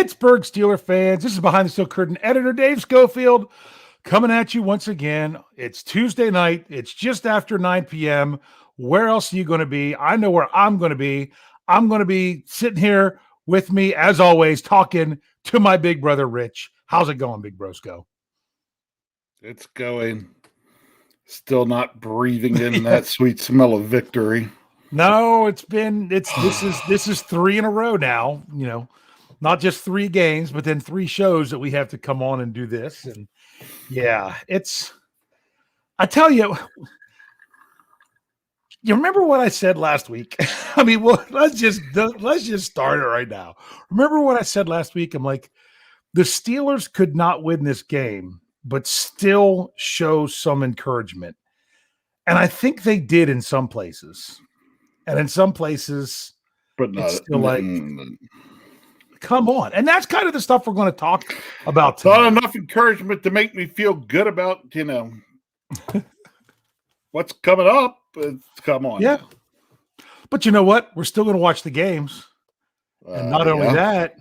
Pittsburgh Steeler fans, this is Behind the Steel Curtain. Editor Dave Schofield coming at you once again. It's Tuesday night. It's just after 9 p.m. Where else are you going to be? I know where I'm going to be. I'm going to be sitting here with me, as always, talking to my big brother, Rich. How's it going, Big Bro Scho? It's going. Still not breathing in that sweet smell of victory. No, this is 3 in a row now, not just 3 games, but then 3 shows that we have to come on and do this. And yeah, I tell you, you remember what I said last week? I mean, well, let's just start it right now. Remember what I said last week? I'm like, the Steelers could not win this game, but still show some encouragement. And I think they did in some places. And in some places, but not, it's still like, come on. And that's kind of the stuff we're going to talk about today. Not enough encouragement to make me feel good about, what's coming up. Come on. Yeah. But you know what? We're still going to watch the games. And not only that,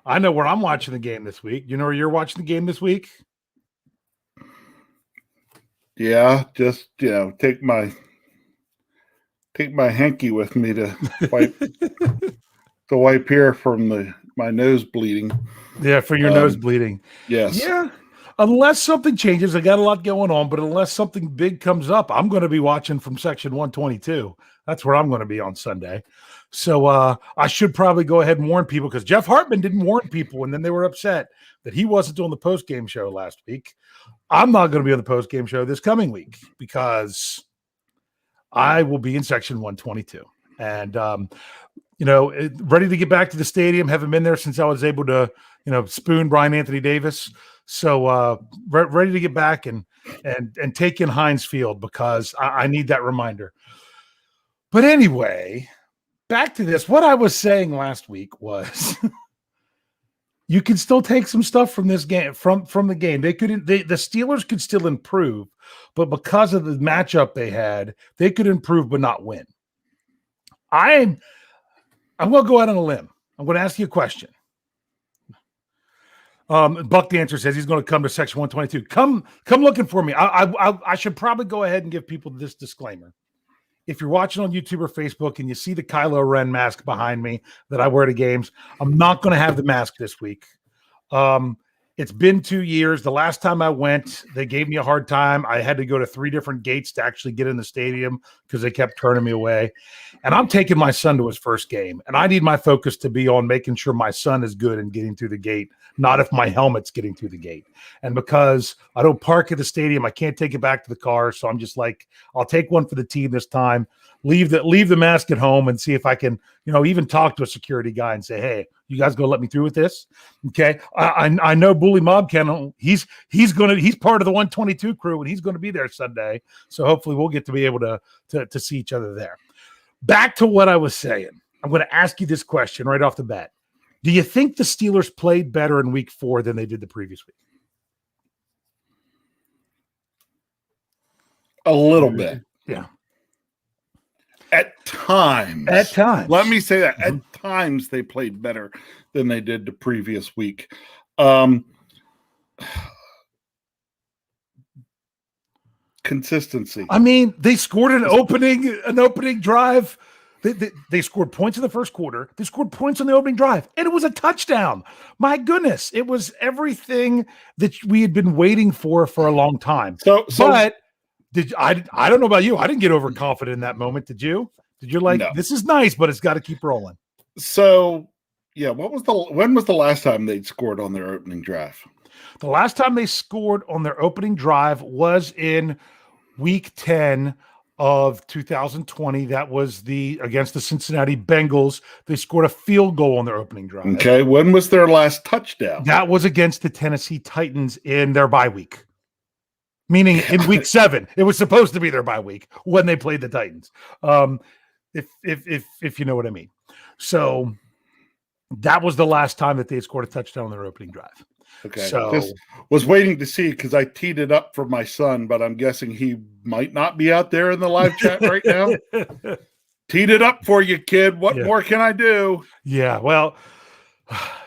I know where I'm watching the game this week. You know where you're watching the game this week? Yeah, just, take my hanky with me to wipe here from my nose bleeding. Yeah, for your nose bleeding. Yes. Yeah. Unless something changes, I got a lot going on, but unless something big comes up, I'm going to be watching from section 122. That's where I'm going to be on Sunday. So I should probably go ahead and warn people, because Jeff Hartman didn't warn people, and then they were upset that he wasn't doing the post-game show last week. I'm not going to be on the post-game show this coming week because I will be in section 122. And, ready to get back to the stadium. Haven't been there since I was able to, spoon Brian Anthony Davis. So ready to get back and take in Heinz Field, because I need that reminder. But anyway, back to this. What I was saying last week was you can still take some stuff from this game, from the game. The Steelers could still improve, but because of the matchup they had, they could improve but not win. I'm going to go out on a limb. I'm going to ask you a question. Buck Dancer says he's going to come to section 122. Come looking for me. I should probably go ahead and give people this disclaimer. If you're watching on YouTube or Facebook and you see the Kylo Ren mask behind me that I wear to games, I'm not going to have the mask this week. It's been 2 years. The last time I went, they gave me a hard time. I had to go to 3 different gates to actually get in the stadium because they kept turning me away. And I'm taking my son to his first game, and I need my focus to be on making sure my son is good and getting through the gate, not if my helmet's getting through the gate. And because I don't park at the stadium, I can't take it back to the car. So I'm just like, I'll take one for the team this time, leave the mask at home, and see if I can, even talk to a security guy and say, hey, you guys gonna let me through with this? Okay. I know Bully Mob Kennel. He's part of the 122 crew, and he's going to be there Sunday. So hopefully we'll get to be able to see each other there. Back to what I was saying. I'm going to ask you this question right off the bat. Do you think the Steelers played better in week 4 than they did the previous week? A little bit. Yeah. At times. Let me say that. Mm-hmm. At times they played better than they did the previous week. Consistency. I mean, they scored an opening drive. They scored points in the first quarter. They scored points on the opening drive, and it was a touchdown. My goodness, it was everything that we had been waiting for a long time. But I don't know about you. I didn't get overconfident in that moment. Did you? Did you like, no, this is nice, but it's got to keep rolling? So, yeah. When was the last time they'd scored on their opening drive? The last time they scored on their opening drive was in week 10 of 2020. That was against the Cincinnati Bengals. They scored a field goal on their opening drive. Okay. When was their last touchdown? That was against the Tennessee Titans in their bye week. Meaning in week 7. It was supposed to be their bye week when they played the Titans. If you know what I mean. So that was the last time that they had scored a touchdown on their opening drive. Okay. So just was waiting to see, because I teed it up for my son, but I'm guessing he might not be out there in the live chat right now. Teed it up for you, kid. What more can I do? Yeah. Well,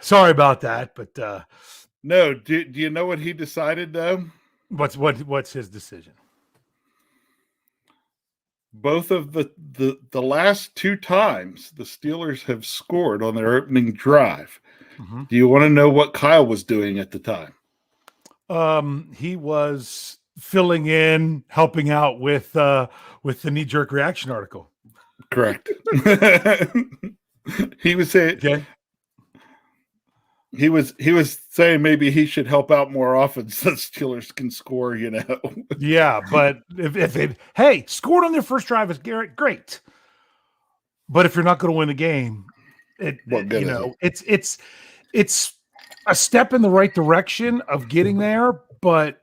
Sorry about that, but No, do you know what he decided though? what's his decision? Both of the last two times the Steelers have scored on their opening drive. Mm-hmm. Do you want to know what Kyle was doing at the time? He was filling in, helping out with the knee-jerk reaction article. Correct. He was saying Okay. he was saying maybe he should help out more often so the Steelers can score, Yeah, but if they scored on their first drive is great. But if you're not going to win the game, it's a step in the right direction of getting there, but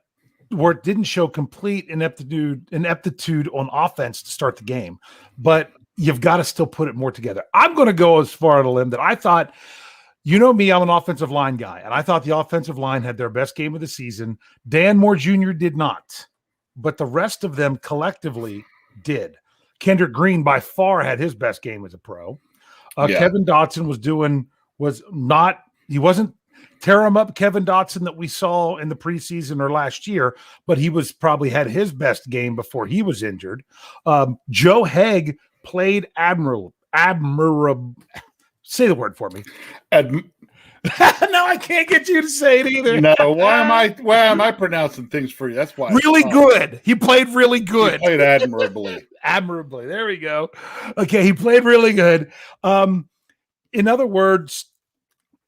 where it didn't show complete ineptitude on offense to start the game. But you've got to still put it more together. I'm going to go as far on a limb that I thought, you know me, I'm an offensive line guy, and I thought the offensive line had their best game of the season. Dan Moore Jr. did not, but the rest of them collectively did. Kendrick Green by far had his best game as a pro. Kevin Dotson he wasn't tear him up Kevin Dotson that we saw in the preseason or last year, but he was probably had his best game before he was injured. Joe Haeg played admirable. Say the word for me. No, I can't get you to say it either. No, why am I pronouncing things for you? That's why. Really good. He played really good. He played admirably. Admirably. There we go. Okay, he played really good. In other words,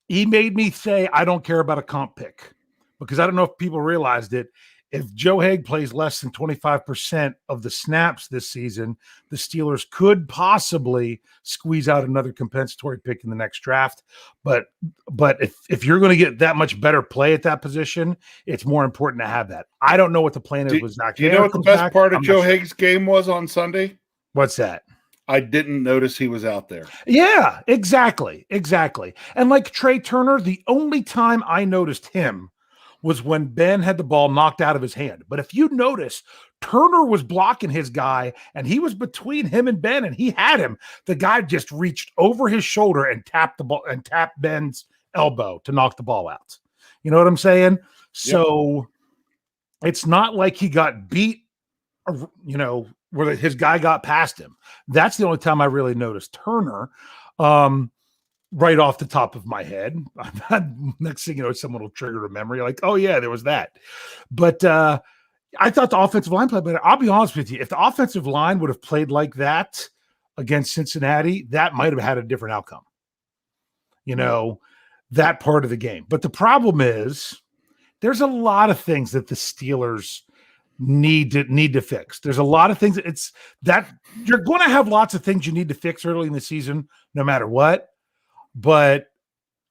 he made me say I don't care about a comp pick, because I don't know if people realized it. If Joe Haeg plays less than 25% of the snaps this season, the Steelers could possibly squeeze out another compensatory pick in the next draft. But if you're going to get that much better play at that position, it's more important to have that. I don't know what the plan is with Zach. Do you know what the best part of Joe Haeg's game was on Sunday? What's that? I didn't notice he was out there. Yeah, exactly. And like Trey Turner, the only time I noticed him was when Ben had the ball knocked out of his hand. But if you notice, Turner was blocking his guy, and he was between him and Ben, and he had him. The guy just reached over his shoulder and tapped the ball and tapped Ben's elbow to knock the ball out. You know what I'm saying? Yep. So it's not like he got beat, where his guy got past him. That's the only time I really noticed Turner. Right off the top of my head. Next thing you know, someone will trigger a memory like, oh yeah, there was that. But I thought the offensive line played better. I'll be honest with you. If the offensive line would have played like that against Cincinnati, that might have had a different outcome. That part of the game. But the problem is there's a lot of things that the Steelers need to fix. There's a lot of things that you're going to have lots of things you need to fix early in the season, no matter what. But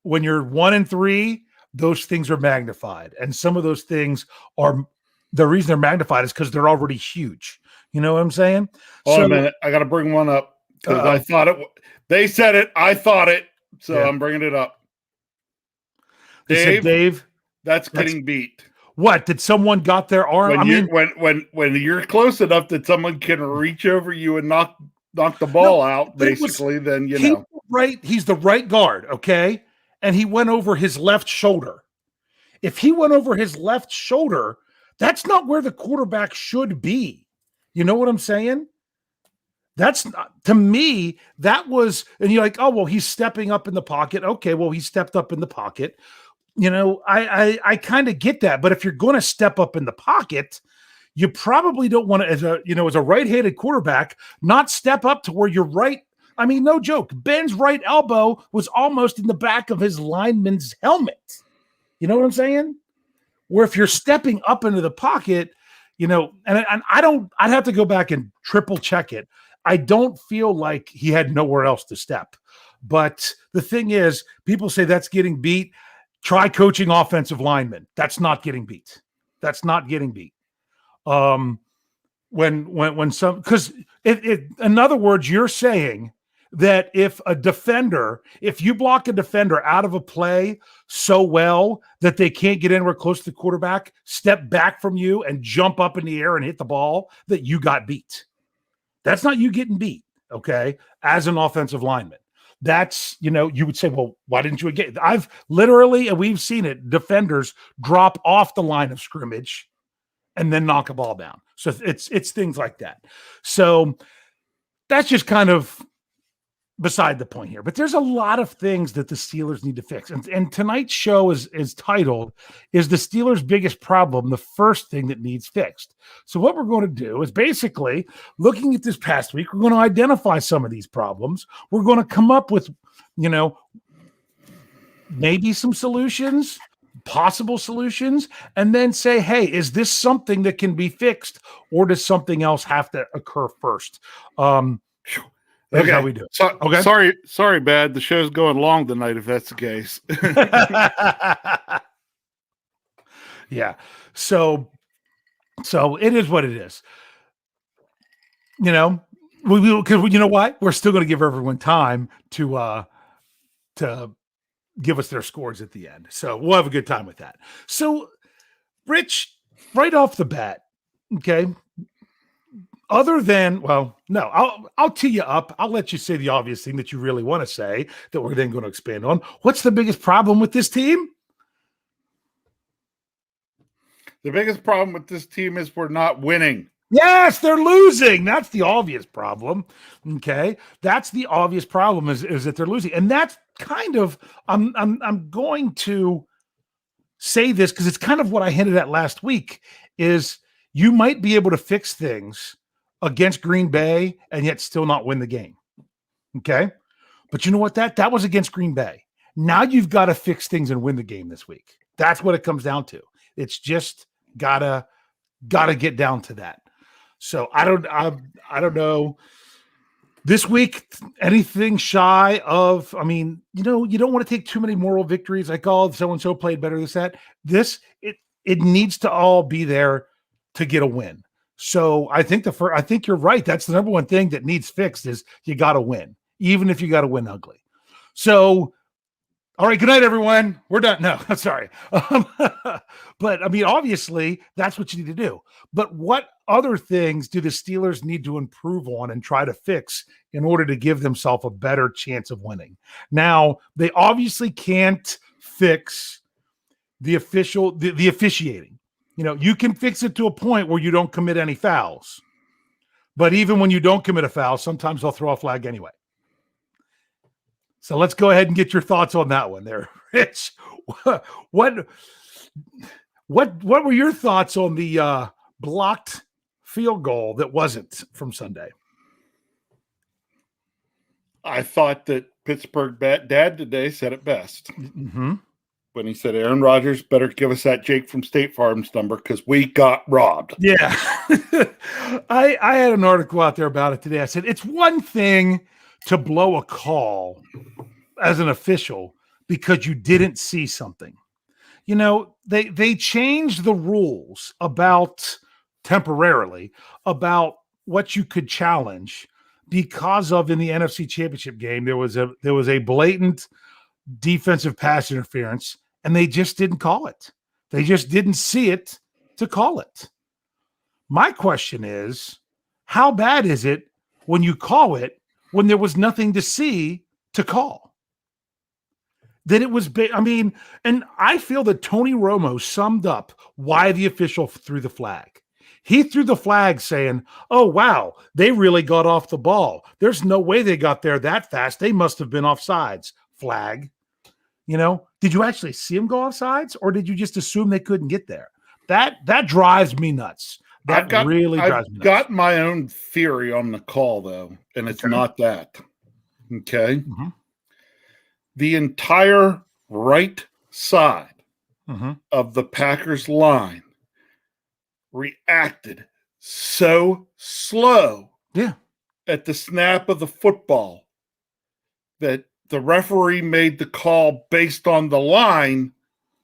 when you're 1-3, those things are magnified. And some of those things are the reason they're magnified is because they're already huge. You know what I'm saying? Hold on a minute. I got to bring one up because I thought it. They said it. I thought it. So I'm bringing it up. Dave, that's getting beat. What? Did someone got their arm? When you're close enough that someone can reach over you and knock the ball out, basically, then right. He's the right guard, okay? And he went over his left shoulder. If he went over his left shoulder, that's not where the quarterback should be. You know what I'm saying? That's not, to me, that was, and you're like, oh, well, he's stepping up in the pocket. Okay, well, he stepped up in the pocket. I kind of get that. But if you're going to step up in the pocket, you probably don't want to, as a right-handed quarterback, not step up to where you're right. I mean, no joke. Ben's right elbow was almost in the back of his lineman's helmet. You know what I'm saying? Where if you're stepping up into the pocket, and I'd have to go back and triple check it. I don't feel like he had nowhere else to step. But the thing is, people say that's getting beat. Try coaching offensive linemen. That's not getting beat. When some, because in other words, you're saying that if you block a defender out of a play so well that they can't get anywhere close to the quarterback, step back from you and jump up in the air and hit the ball, that you got beat. That's not you getting beat, okay, as an offensive lineman. that's, you would say, well, why didn't you get? I've literally, and we've seen it, defenders drop off the line of scrimmage and then knock a ball down. So it's things like that. So that's just kind of beside the point here. But there's a lot of things that the Steelers need to fix. And tonight's show is titled, Is the Steelers' Biggest Problem the First Thing That Needs Fixed? So what we're going to do is basically, looking at this past week, we're going to identify some of these problems. We're going to come up with, maybe some solutions, possible solutions, and then say, hey, is this something that can be fixed, or does something else have to occur first? That's how we do it. So, okay. Sorry, Bad. The show's going long tonight if that's the case. Yeah. So it is what it is. Because you know what? We're still going to give everyone time to give us their scores at the end. So we'll have a good time with that. So, Rich, right off the bat, okay, other than, well, no, I'll tee you up. I'll let you say the obvious thing that you really want to say that we're then going to expand on. What's the biggest problem with this team? The biggest problem with this team is we're not winning. Yes, they're losing. That's the obvious problem. Okay, that's the obvious problem is that they're losing, and that's kind of I'm going to say this because it's kind of what I hinted at last week. Is you might be able to fix things against Green Bay and yet still not win the game. Okay. But you know what? That was against Green Bay. Now you've got to fix things and win the game this week. That's what it comes down to. It's just gotta get down to that. So I don't know. This week, anything shy of, you don't want to take too many moral victories like, oh, so-and-so played better than that. It needs to all be there to get a win. So I think you're right. That's the number one thing that needs fixed is you got to win, even if you got to win ugly. So, all right, good night, everyone. We're done. No, I'm sorry. But obviously that's what you need to do. But what other things do the Steelers need to improve on and try to fix in order to give themselves a better chance of winning? Now, they obviously can't fix the officiating. You can fix it to a point where you don't commit any fouls. But even when you don't commit a foul, sometimes they'll throw a flag anyway. So let's go ahead and get your thoughts on that one there, Rich. What were your thoughts on the blocked field goal that wasn't from Sunday? I thought that Pittsburgh Dad today said it best. Mm-hmm. When he said, Aaron Rodgers better give us that Jake from State Farm's number because we got robbed. Yeah. I had an article out there about it today. I said, it's one thing to blow a call as an official because you didn't see something. They changed the rules temporarily about what you could challenge because of, in the NFC Championship game, there was a blatant defensive pass interference, and they just didn't call it. They just didn't see it to call it. My question is, how bad is it when you call it when there was nothing to see to call? That it was big. And I feel that Tony Romo summed up why the official threw the flag. He threw the flag saying, oh, wow, they really got off the ball. There's no way they got there that fast. They must have been offsides. Flag. Did you actually see them go offsides, or did you just assume they couldn't get there? That drives me nuts. I've got my own theory on the call, though, and it's not that. Okay? Mm-hmm. The entire right side of the Packers line reacted so slow at the snap of the football that the referee made the call based on the line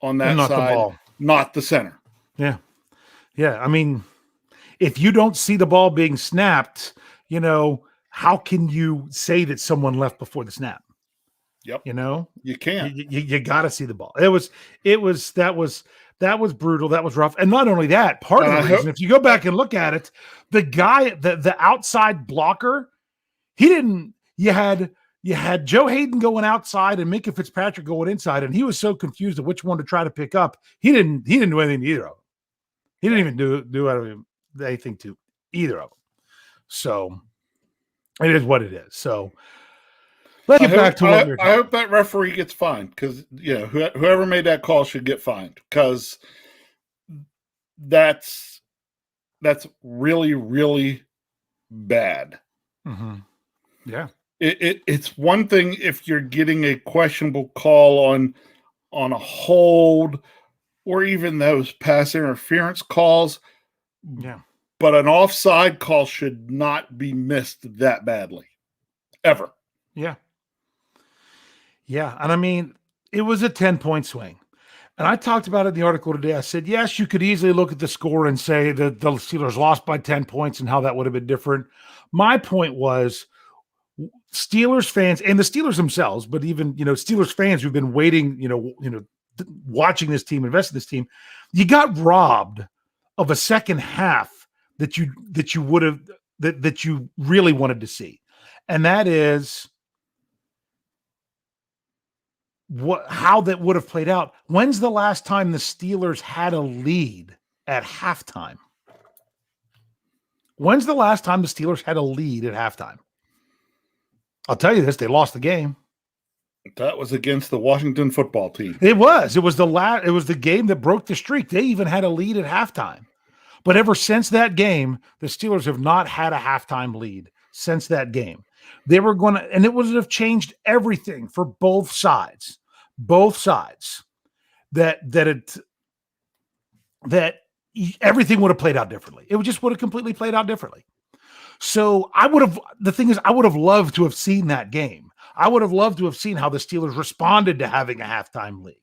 on that side, not the center. Yeah. Yeah. If you don't see the ball being snapped, how can you say that someone left before the snap? Yep. You can't. You got to see the ball. That was brutal. That was rough. And not only that, part of the reason, if you go back and look at it, the guy, the outside blocker, you had you had Joe Hayden going outside and Minka Fitzpatrick going inside, and he was so confused of which one to try to pick up. He didn't do anything to either of them. He didn't even do anything to either of them. So it is what it is. So let's get back to what we were talking. I hope that referee gets fined, because whoever made that call should get fined, because that's really, really bad. Mm-hmm. Yeah. It's one thing if you're getting a questionable call on a hold, or even those pass interference calls. Yeah. But an offside call should not be missed that badly, ever. Yeah. Yeah. And I mean, it was a 10-point swing. And I talked about it in the article today. I said, yes, you could easily look at the score and say that the Steelers lost by 10 points and how that would have been different. My point was, Steelers fans and the Steelers themselves, but even, Steelers fans who've been waiting, watching this team, investing in this team, you got robbed of a second half that you would have, that you really wanted to see. And that is how that would have played out. When's the last time the Steelers had a lead at halftime? When's the last time the Steelers had a lead at halftime? I'll tell you this, they lost the game. That was against the Washington football team. It was the game that broke the streak. They even had a lead at halftime. But ever since that game, the Steelers have not had a halftime lead since that game. They were going to, and it would have changed everything for both sides. Both sides. That everything would have played out differently. It just would have completely played out differently. So I would have loved to have seen that game. I would have loved to have seen how the Steelers responded to having a halftime lead,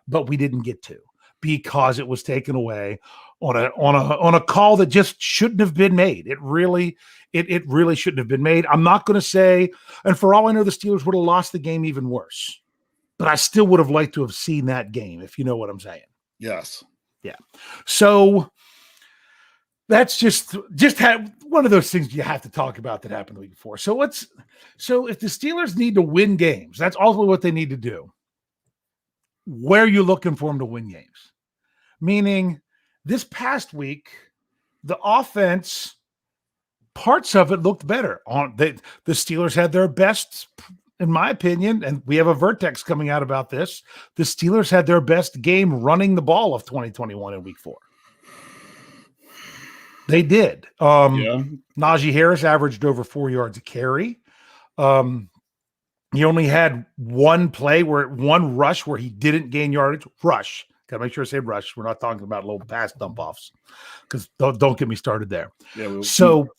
but we didn't get to, because it was taken away on a call that just shouldn't have been made. It really shouldn't have been made. I'm not going to say, and for all I know, the Steelers would have lost the game even worse, but I still would have liked to have seen that game, if you know what I'm saying. Yes. Yeah. So that's just had one of those things you have to talk about that happened the week before. So if the Steelers need to win games, that's ultimately what they need to do. Where are you looking for them to win games? Meaning, this past week, the offense, parts of it looked better. The Steelers had their best, in my opinion, and we have a vertex coming out about this. The Steelers had their best game running the ball of 2021 in week 4. They did. Najee Harris averaged over 4 yards a carry. He only had one rush where he didn't gain yardage. Rush. Got to make sure I say rush. We're not talking about little pass dump offs, because don't get me started there. Yeah, so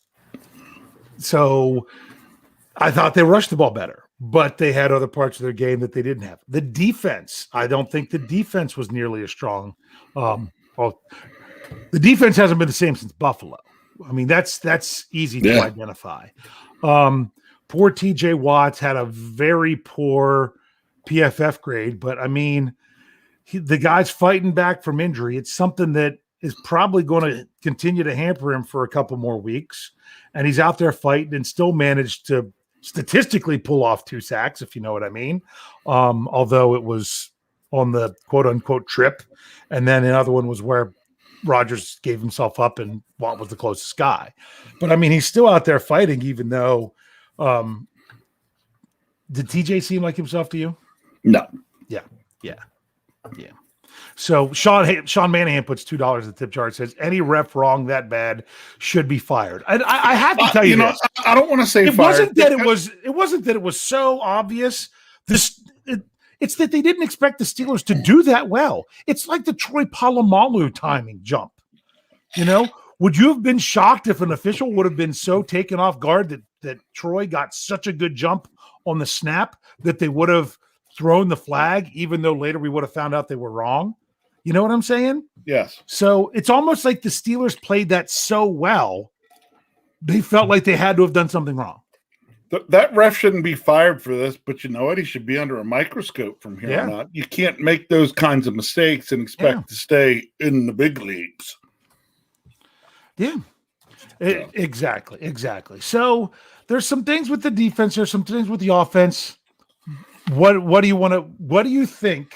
I thought they rushed the ball better, but they had other parts of their game that they didn't have. The defense, I don't think the defense was nearly as strong. The defense hasn't been the same since Buffalo. I mean, that's easy to identify. Poor TJ Watts had a very poor PFF grade, but I mean, the guy's fighting back from injury. It's something that is probably going to continue to hamper him for a couple more weeks. And he's out there fighting and still managed to statistically pull off 2 sacks, if you know what I mean. Although it was on the quote unquote trip. And then another one was where Rodgers gave himself up and Watt was the closest guy. But I mean, he's still out there fighting, even though, did TJ seem like himself to you? No. Yeah. So Sean Manahan puts $2 in the tip jar. Says any ref wrong that bad should be fired. And I have to tell you this. I don't want to say it fired. It wasn't that it was so obvious. It's that they didn't expect the Steelers to do that well. It's like the Troy Polamalu timing jump. Would you have been shocked if an official would have been so taken off guard that Troy got such a good jump on the snap that they would have thrown the flag, even though later we would have found out they were wrong? You know what I'm saying? Yes. So it's almost like the Steelers played that so well, they felt like they had to have done something wrong. That ref shouldn't be fired for this, but you know what? He should be under a microscope from here on out. You can't make those kinds of mistakes and expect to stay in the big leagues. Yeah, exactly. So There's some things with the defense. There's some things with the offense. What do you think,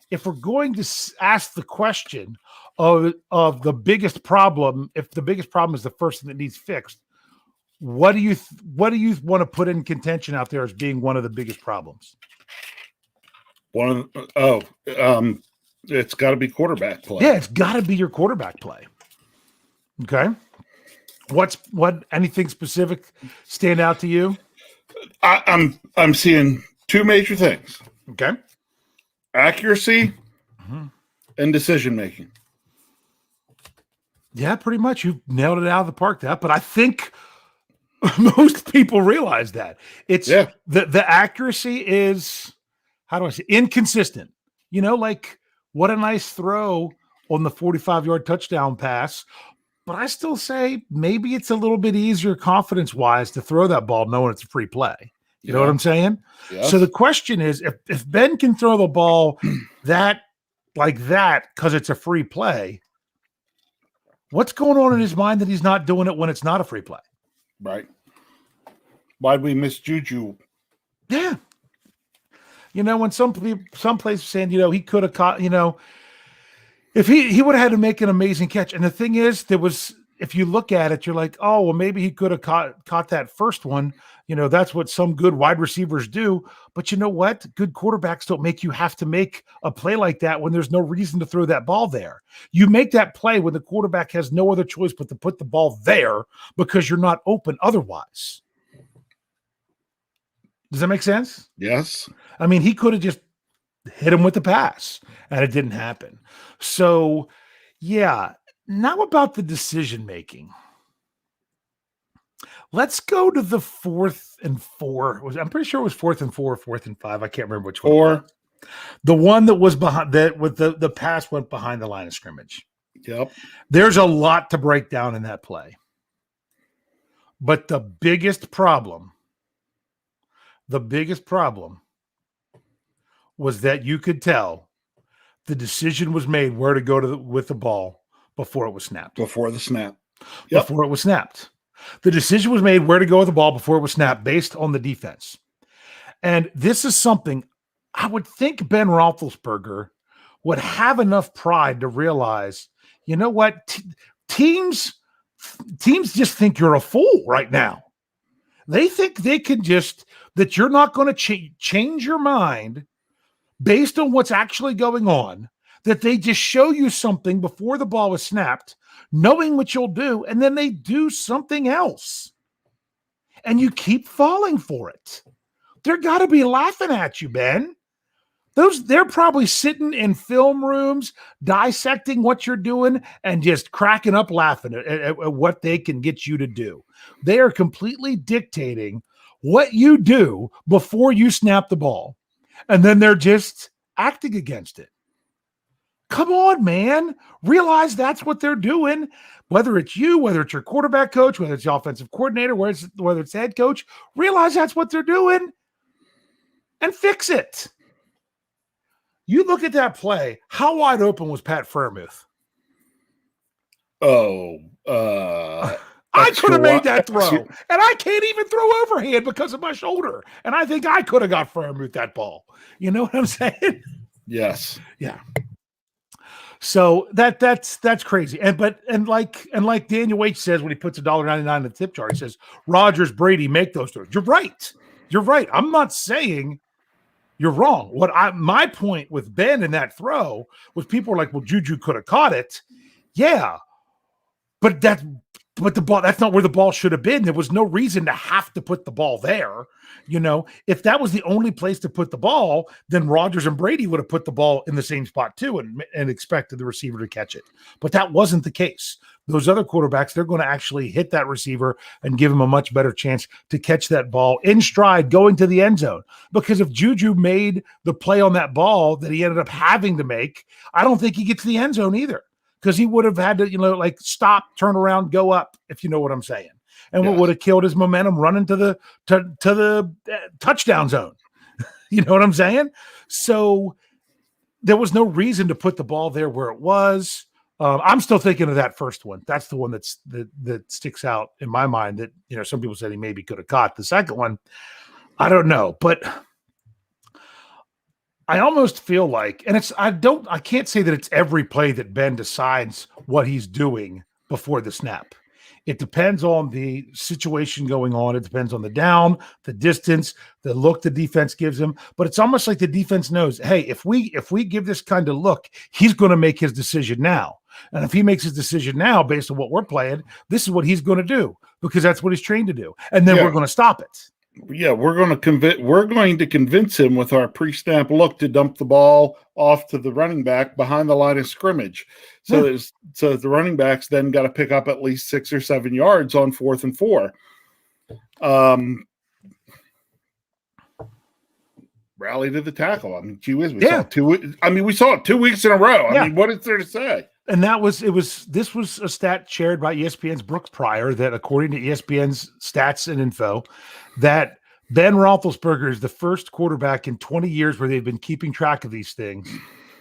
if we're going to ask the question of the biggest problem, if the biggest problem is the first thing that needs fixed, what do you want to put in contention out there as being one of the biggest problems? It's got to be quarterback play. Yeah, it's got to be your quarterback play. Okay. Anything specific stand out to you? I'm seeing two major things. Okay. Accuracy and decision making. Yeah, pretty much. You nailed it out of the park, but I think most people realize that. It's the accuracy is, how do I say, inconsistent. Like, what a nice throw on the 45-yard touchdown pass. But I still say maybe it's a little bit easier confidence-wise to throw that ball knowing it's a free play. You know what I'm saying? Yes. So the question is, if Ben can throw the ball like that because it's a free play, what's going on in his mind that he's not doing it when it's not a free play? Right. Why'd we miss Juju? Yeah. When some places saying, he could have caught, if he would have had to make an amazing catch. And the thing is, if you look at it, you're like, oh, well, maybe he could have caught that first one. That's what some good wide receivers do. But you know what? Good quarterbacks don't make you have to make a play like that when there's no reason to throw that ball there. You make that play when the quarterback has no other choice but to put the ball there because you're not open otherwise. Does that make sense? Yes. I mean, he could have just hit him with the pass, and it didn't happen. So, yeah. Now about the decision-making. Let's go to the 4th and 4. I'm pretty sure it was 4th and 4, 4th and 5. I can't remember which one. 4. The one that was behind that with the pass went behind the line of scrimmage. Yep. There's a lot to break down in that play. But the biggest problem was that you could tell the decision was made where to go with the ball before it was snapped. Before the snap. Yep. Before it was snapped. The decision was made where to go with the ball before it was snapped based on the defense. And this is something I would think Ben Roethlisberger would have enough pride to realize, you know what? Teams just think you're a fool right now. They think they can that you're not going to change your mind based on what's actually going on, that they just show you something before the ball is snapped, knowing what you'll do, and then they do something else. And you keep falling for it. They're got to be laughing at you, Ben. They're probably sitting in film rooms, dissecting what you're doing and just cracking up laughing at what they can get you to do. They are completely dictating what you do before you snap the ball. And then they're just acting against it. Come on, man. Realize that's what they're doing. Whether it's you, whether it's your quarterback coach, whether it's the offensive coordinator, whether it's the head coach, realize that's what they're doing and fix it. You look at that play. How wide open was Pat Freiermuth? I could have made that throw, and I can't even throw overhand because of my shoulder. And I think I could have got Freiermuth that ball. You know what I'm saying? Yes. Yeah. So that's crazy. And like Daniel H says when he puts $1.99 in the tip jar, he says, Rodgers, Brady, make those throws. You're right. You're right. I'm not saying you're wrong. My point with Ben in that throw was people were like, well, Juju could have caught it. Yeah. But the ball, that's not where the ball should have been. There was no reason to have to put the ball there. If that was the only place to put the ball, then Rodgers and Brady would have put the ball in the same spot too and expected the receiver to catch it. But that wasn't the case. Those other quarterbacks, they're going to actually hit that receiver and give him a much better chance to catch that ball in stride going to the end zone. Because if Juju made the play on that ball that he ended up having to make, I don't think he gets to the end zone either. Because he would have had to, stop, turn around, go up, if you know what I'm saying. And what would have killed his momentum running to the touchdown zone. You know what I'm saying? So there was no reason to put the ball there where it was. I'm still thinking of that first one. That's the one that sticks out in my mind that, some people said he maybe could have caught. The second one, I don't know, but I almost feel like, and I can't say that it's every play that Ben decides what he's doing before the snap. It depends on the situation going on. It depends on the down, the distance, the look the defense gives him. But it's almost like the defense knows, hey, if we give this kind of look, he's going to make his decision now. And if he makes his decision now based on what we're playing, this is what he's going to do because that's what he's trained to do. And then we're going to stop it. Yeah, we're going to convince him with our pre-snap look to dump the ball off to the running back behind the line of scrimmage. So the running backs then got to pick up at least 6 or 7 yards on 4th and 4. Rally to the tackle. I mean, gee whiz, we saw it 2 weeks in a row. I mean, what is there to say? And this was a stat shared by ESPN's Brooks Pryor that according to ESPN's stats and info, that Ben Roethlisberger is the first quarterback in 20 years where they've been keeping track of these things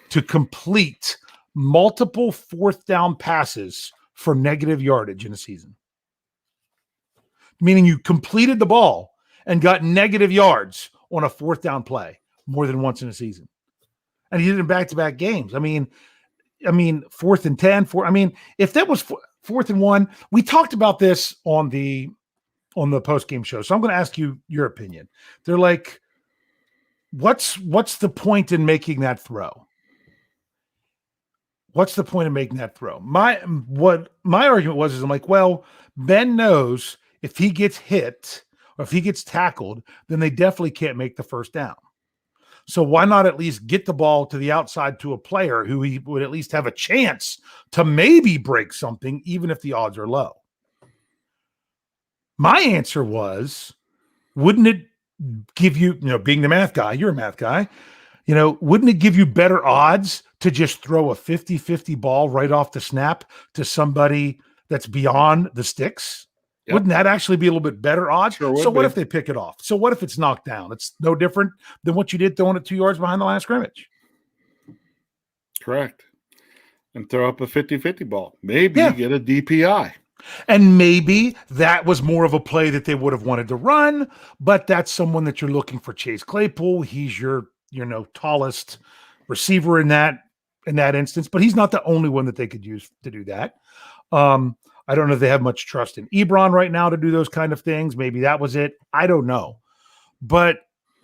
to complete multiple 4th down passes for negative yardage in a season. Meaning you completed the ball and got negative yards on a 4th down play more than once in a season. And he did it in back-to-back games. I mean, 4th and 10, if that was 4th and 1, we talked about this on the post-game show. So I'm going to ask you your opinion. They're like, what's the point in making that throw? What's the point of making that throw? My argument was, I'm like, well, Ben knows if he gets hit or if he gets tackled, then they definitely can't make the first down. So why not at least get the ball to the outside to a player who he would at least have a chance to maybe break something, even if the odds are low? My answer was, wouldn't it give you, being the math guy, you're a math guy, wouldn't it give you better odds to just throw a 50-50 ball right off the snap to somebody that's beyond the sticks? Yep. Wouldn't that actually be a little bit better odds? Sure so what if they pick it off? So what if it's knocked down? It's no different than what you did throwing it 2 yards behind the line of scrimmage. Correct. And throw up a 50-50 ball. Maybe you get a DPI. And maybe that was more of a play that they would have wanted to run, but that's someone that you're looking for. Chase Claypool. He's your tallest receiver in that instance, but he's not the only one that they could use to do that. I don't know if they have much trust in Ebron right now to do those kind of things. Maybe that was it. I don't know. But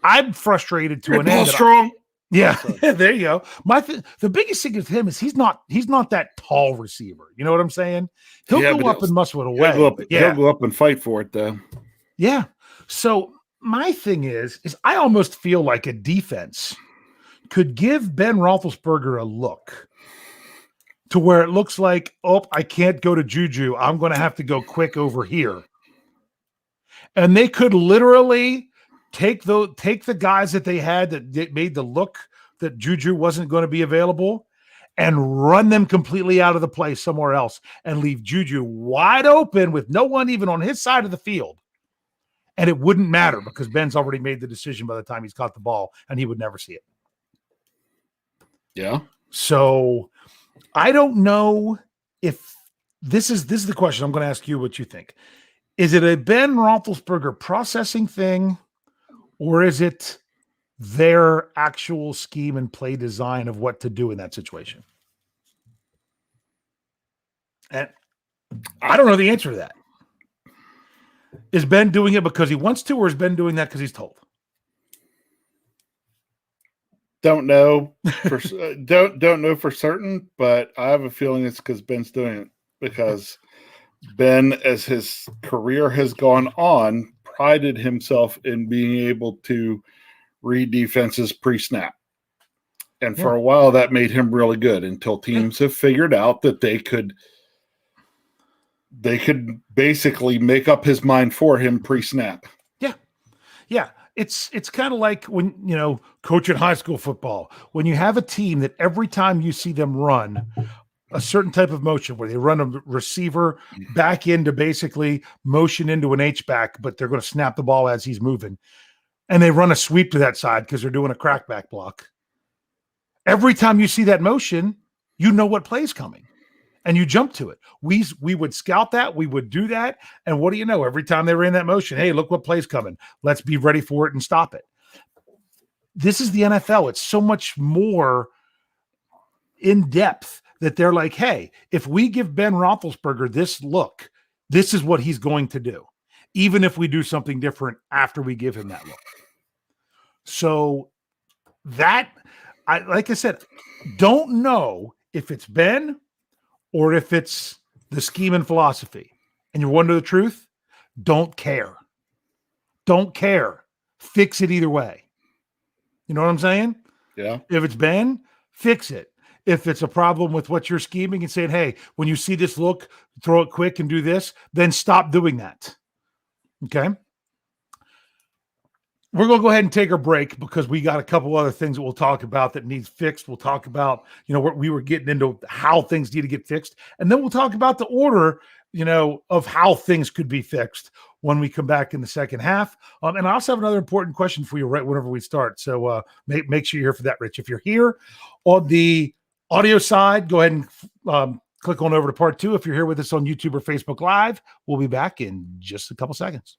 I'm frustrated to an end. Strong. There you go. The biggest thing with him is he's not that tall receiver. You know what I'm saying? He'll go up and muscle it away. He'll go up and fight for it, though. Yeah. So my thing is I almost feel like a defense could give Ben Roethlisberger a look to where it looks like, oh, I can't go to Juju. I'm going to have to go quick over here. And they could literally take the guys that they had that made the look that Juju wasn't going to be available and run them completely out of the play somewhere else and leave Juju wide open with no one even on his side of the field. And it wouldn't matter because Ben's already made the decision by the time he's caught the ball and he would never see it. Yeah. So I don't know if this is the question. I'm going to ask you what you think. Is it a Ben Roethlisberger processing thing, or is it their actual scheme and play design of what to do in that situation? And I don't know the answer to that. Is Ben doing it because he wants to, or is Ben doing that because he's told? Don't know don't know for certain, but I have a feeling it's because Ben's doing it because Ben, as his career has gone on, prided himself in being able to read defenses pre-snap. And for a while that made him really good until teams have figured out that they could basically make up his mind for him pre-snap. Yeah. Yeah. It's kind of like when, coaching high school football, when you have a team that every time you see them run a certain type of motion where they run a receiver back into basically motion into an H-back, but they're going to snap the ball as he's moving. And they run a sweep to that side because they're doing a crackback block. Every time you see that motion, you know what play's coming. and you jump to it. We would scout that. We would do that. And what do you know? Every time they were in that motion, hey, look what play's coming. Let's be ready for it and stop it. This is the NFL. It's so much more in depth that they're like, hey, if we give Ben Roethlisberger this look, this is what he's going to do, even if we do something different after we give him that look. So like I said, don't know if it's Ben or if it's the scheme and philosophy. And you want to know the truth? Don't care. Don't care. Fix it either way. You know what I'm saying? Yeah. If it's Ben, fix it. If it's a problem with what you're scheming and saying, hey, when you see this look, throw it quick and do this, then stop doing that. Okay? We're going to go ahead and take our break because we got a couple other things that we'll talk about that needs fixed. We'll talk about, what we were getting into how things need to get fixed. And then we'll talk about the order, of how things could be fixed when we come back in the second half. And I also have another important question for you right whenever we start. So make sure you're here for that, Rich. If you're here on the audio side, go ahead and click on over to part 2. If you're here with us on YouTube or Facebook Live, we'll be back in just a couple seconds.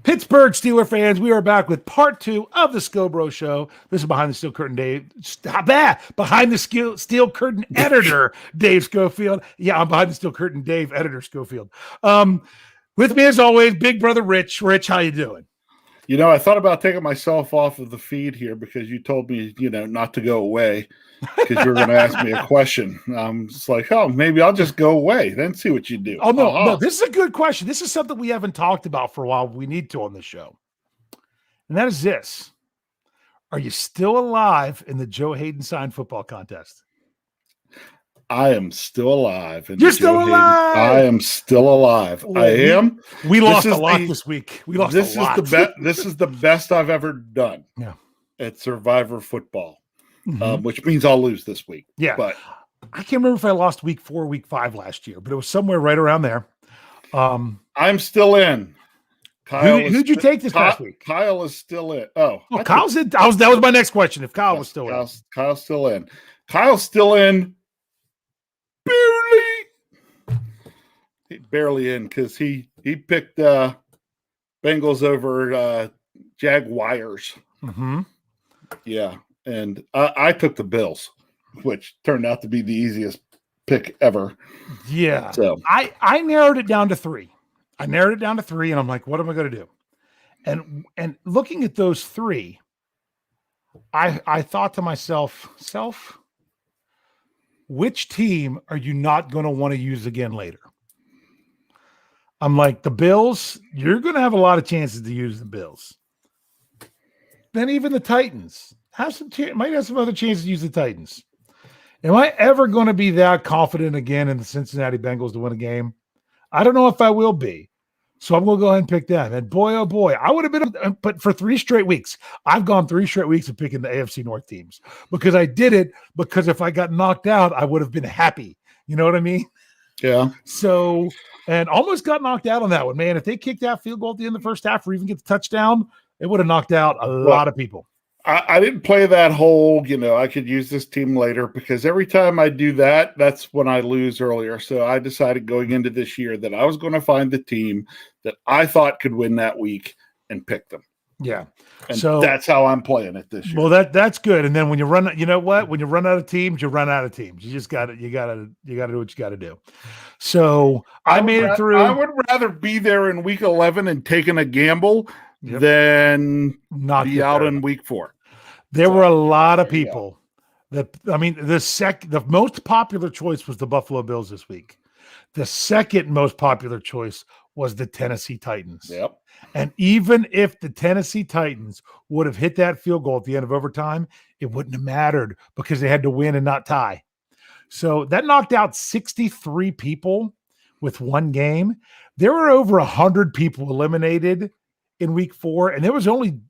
Pittsburgh Steeler fans, we are back with part 2 of the Scho Bro Show. This is behind the steel curtain, Dave. Stop that! Behind the steel curtain editor, Dave Schofield. Yeah, I'm behind the steel curtain, Dave, editor Schofield. With me as always, Big Brother Rich. Rich, how you doing? I thought about taking myself off of the feed here because you told me, not to go away because you were going to ask me a question. I'm just like, oh, maybe I'll just go away, then see what you do. Oh, no, this is a good question. This is something we haven't talked about for a while. We need to on the show. And that is this. Are you still alive in the Joe Hayden signed football contest? I am still alive. You're still alive. I am still alive. I am. We lost a lot this week. We lost a lot. This is the best I've ever done. Yeah. At Survivor football, which means I'll lose this week. Yeah. But I can't remember if I lost week 4 or week 5 last year, but it was somewhere right around there. I'm still in. Who'd you take this past week? Kyle is still in. Kyle's in. That was my next question. If Kyle was still in. Kyle's still in. Kyle's still in. Barely in because he picked Bengals over Jaguars. Mm-hmm. Yeah, and I took the Bills, which turned out to be the easiest pick ever. Yeah. So I narrowed it down to 3. And I'm like, what am I going to do? And looking at those 3, I thought to myself, which team are you not going to want to use again later? I'm like, the Bills, you're going to have a lot of chances to use the Bills. Then even the Titans might have some other chances to use the Titans. Am I ever going to be that confident again in the Cincinnati Bengals to win a game? I don't know if I will be. So I'm going to go ahead and pick them. And boy, oh boy, I would have been, but for 3 straight weeks, I've gone 3 straight weeks of picking the AFC North teams because I did it because if I got knocked out, I would have been happy. You know what I mean? Yeah. So, and almost got knocked out on that one, man. If they kicked that field goal at the end of the first half or even get the touchdown, it would have knocked out a lot of people. I didn't play that whole, I could use this team later because every time I do that, that's when I lose earlier. So I decided going into this year that I was going to find the team that I thought could win that week and pick them. Yeah. And so that's how I'm playing it this year. Well, that's good. And then when you run, you know what? When you run out of teams, you run out of teams. You just got to, you got to do what you got to do. So I made it through. I would rather be there in week 11 and taking a gamble than not be out in week 4. There were a lot of people the most popular choice was the Buffalo Bills this week. The second most popular choice was the Tennessee Titans. Yep. And even if the Tennessee Titans would have hit that field goal at the end of overtime, it wouldn't have mattered because they had to win and not tie. So that knocked out 63 people with one game. There were over 100 people eliminated in week 4, and there was only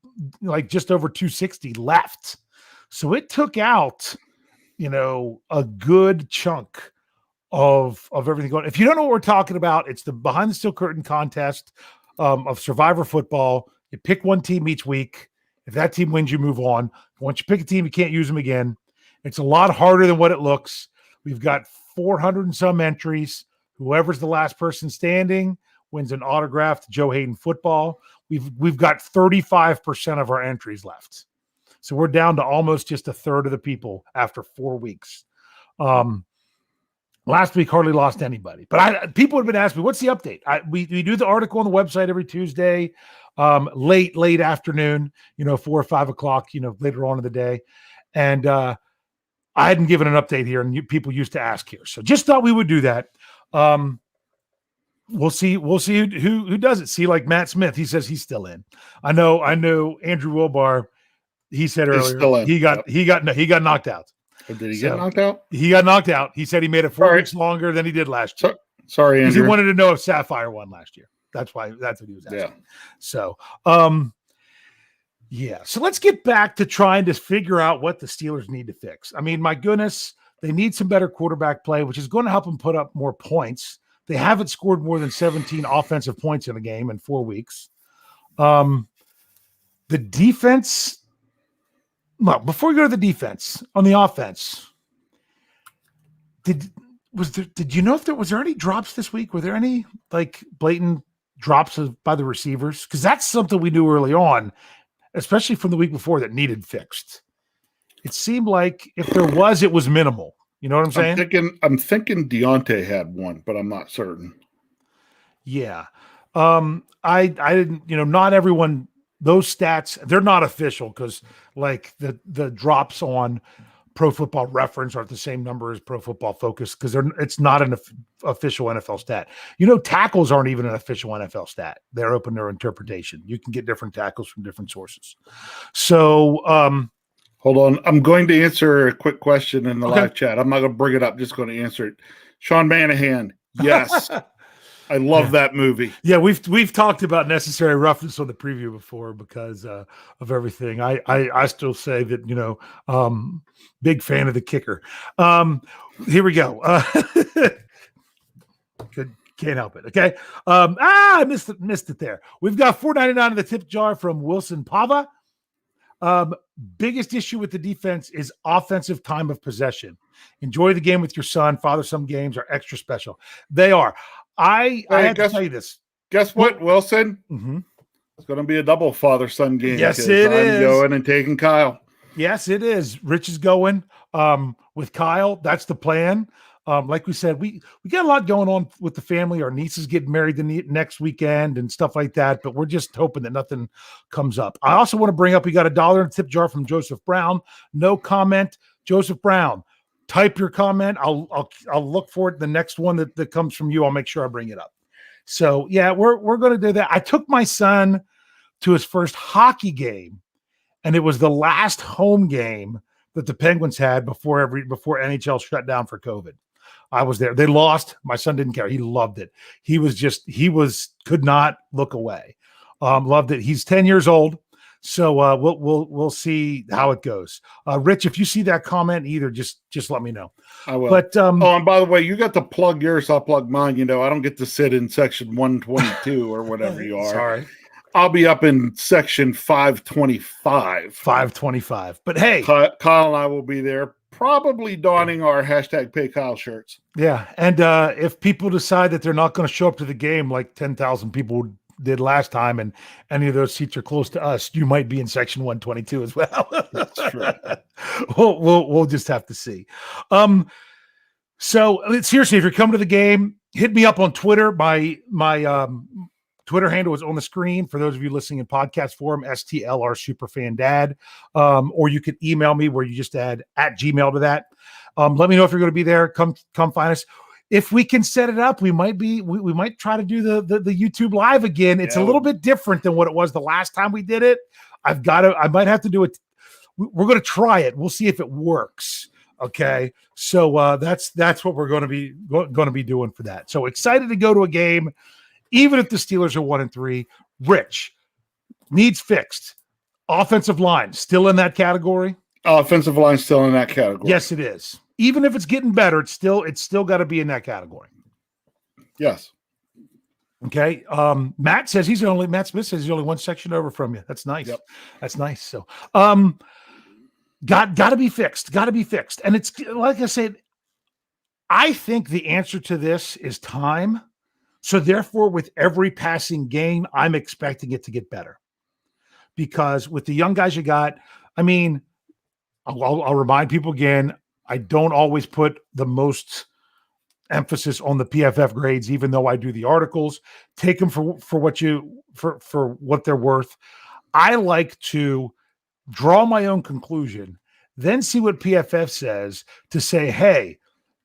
like just over 260 left. So it took out, a good chunk of everything going. If you don't know what we're talking about, it's the Behind the Steel Curtain contest. of Survivor football. You pick one team each week. If that team wins, you move on. Once you pick a team, you can't use them again. It's a lot harder than what it looks. We've got 400 and some entries. Whoever's the last person standing wins an autographed Joe Hayden football. We've got 35% of our entries left. So we're down to almost just a third of the people after 4 weeks. Last week hardly lost anybody. But people have been asking me, what's the update? We do the article on the website every Tuesday, late afternoon, 4 or 5 o'clock, later on in the day. And I hadn't given an update here, and people used to ask here. So just thought we would do that. We'll see who does it. See, like Matt Smith, he says he's still in. I know Andrew Wilbar, he said earlier he got knocked out. Or did he get knocked out? He got knocked out. He said he made it 4 weeks longer than he did last year. Sorry, Andrew. He wanted to know if Sapphire won last year. That's what he was asking. Yeah. So, yeah. So let's get back to trying to figure out what the Steelers need to fix. I mean, my goodness, they need some better quarterback play, which is going to help them put up more points. They haven't scored more than 17 offensive points in a game in 4 weeks. The defense. Well, before we go to the defense, on the offense, did you know if was there any drops this week? Were there any blatant drops by the receivers? Because that's something we knew early on, especially from the week before, that needed fixed. It seemed like if there was, it was minimal. You know what I'm saying? I'm thinking Deontay had one, but I'm not certain. Yeah. I didn't, not everyone, those stats, they're not official because the drops on Pro Football Reference aren't the same number as Pro Football Focus because it's not an official NFL stat. Tackles aren't even an official NFL stat. They're open to interpretation. You can get different tackles from different sources. So, hold on. I'm going to answer a quick question in the live chat. I'm not going to bring it up. Just going to answer it. Sean Manahan. Yes. I love that movie. Yeah, we've talked about Necessary Roughness on the preview before because of everything. I still say that, big fan of the kicker. Here we go. Can't help it. Okay. I missed it there. We've got $4.99 in the tip jar from Wilson Pava. Biggest issue with the defense is offensive time of possession. Enjoy the game with your son. Father-son games are extra special. They are. I have to tell you this. Guess what, Wilson? Mm-hmm. It's going to be a double father-son game. Yes, it is. I'm going and taking Kyle. Yes, it is. Rich is going with Kyle. That's the plan. Like we said, we got a lot going on with the family. Our niece is getting married the next weekend and stuff like that, but we're just hoping that nothing comes up. I also want to bring up, we got $1 in a tip jar from Joseph Brown. No comment. Joseph Brown, type your comment. I'll look for it. The next one that comes from you, I'll make sure I bring it up. So yeah, we're going to do that. I took my son to his first hockey game, and it was the last home game that the Penguins had before NHL shut down for COVID. I was there. They lost. My son didn't care. He loved it. He could not look away. Loved it. He's 10 years old. So we'll see how it goes. Rich, if you see that comment either, just let me know. I will. But and by the way, you got to plug yours. I'll plug mine. I don't get to sit in section 122 or whatever you are. Sorry. I'll be up in section 525. 525. But hey, Kyle and I will be there, probably donning our #PayKyle shirts. Yeah, and if people decide that they're not going to show up to the game like 10,000 people did last time, and any of those seats are close to us, you might be in section 122 as well. That's true. We'll just have to see. So seriously, if you're coming to the game, hit me up on Twitter. My Twitter handle is on the screen for those of you listening in podcast form, STLR Superfan Dad. Or you could email me where you just add @gmail to that. Let me know if you're going to be there. Come find us. If we can set it up, we might try to do the YouTube live again. It's a little bit different than what it was the last time we did it. I might have to do it. We're going to try it. We'll see if it works. Okay. So that's what we're going to be doing for that. So excited to go to a game, even if the Steelers are 1-3. Rich, needs fixed. Offensive line still in that category. Offensive line still in that category. Yes, it is. Even if it's getting better, it's still got to be in that category. Yes. Okay. Matt Smith says he's only one section over from you. That's nice. Yep. That's nice. So, got to be fixed. Got to be fixed. And it's like I said, I think the answer to this is time. So therefore, with every passing game, I'm expecting it to get better. Because with the young guys you got, I mean, I'll remind people again, I don't always put the most emphasis on the PFF grades, even though I do the articles. Take them for what they're worth. I like to draw my own conclusion, then see what PFF says to say, hey,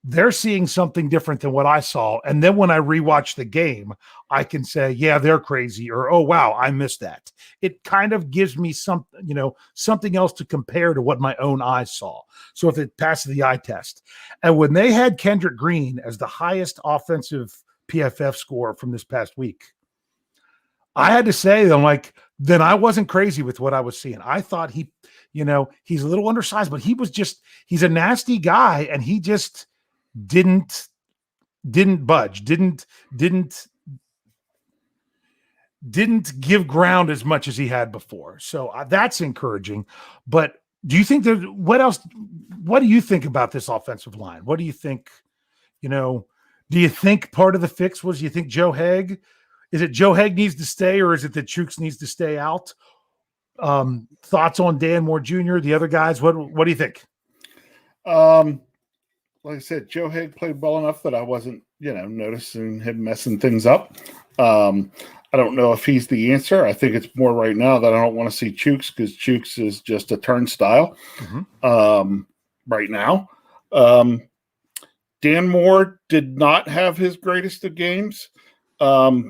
they're seeing something different than what I saw. And then when I rewatch the game, I can say, yeah, they're crazy, or, oh, wow, I missed that. It kind of gives me something else to compare to what my own eyes saw. So if it passes the eye test. And when they had Kendrick Green as the highest offensive PFF score from this past week, I had to say, then I wasn't crazy with what I was seeing. I thought he's a little undersized, but he's a nasty guy, and he just didn't budge, didn't give ground as much as he had before. So that's encouraging. But do you think what do you think about this offensive line? What do you think, do you think part of the fix was, you think Joe Haeg, is it Joe Haeg needs to stay, or is it that Chooks needs to stay out? Thoughts on Dan Moore Jr., the other guys? What do you think? Like I said, Joe Haeg played well enough that I wasn't, noticing him messing things up. I don't know if he's the answer. I think it's more right now that I don't want to see Chooks, because Chooks is just a turnstile right now. Dan Moore did not have his greatest of games. But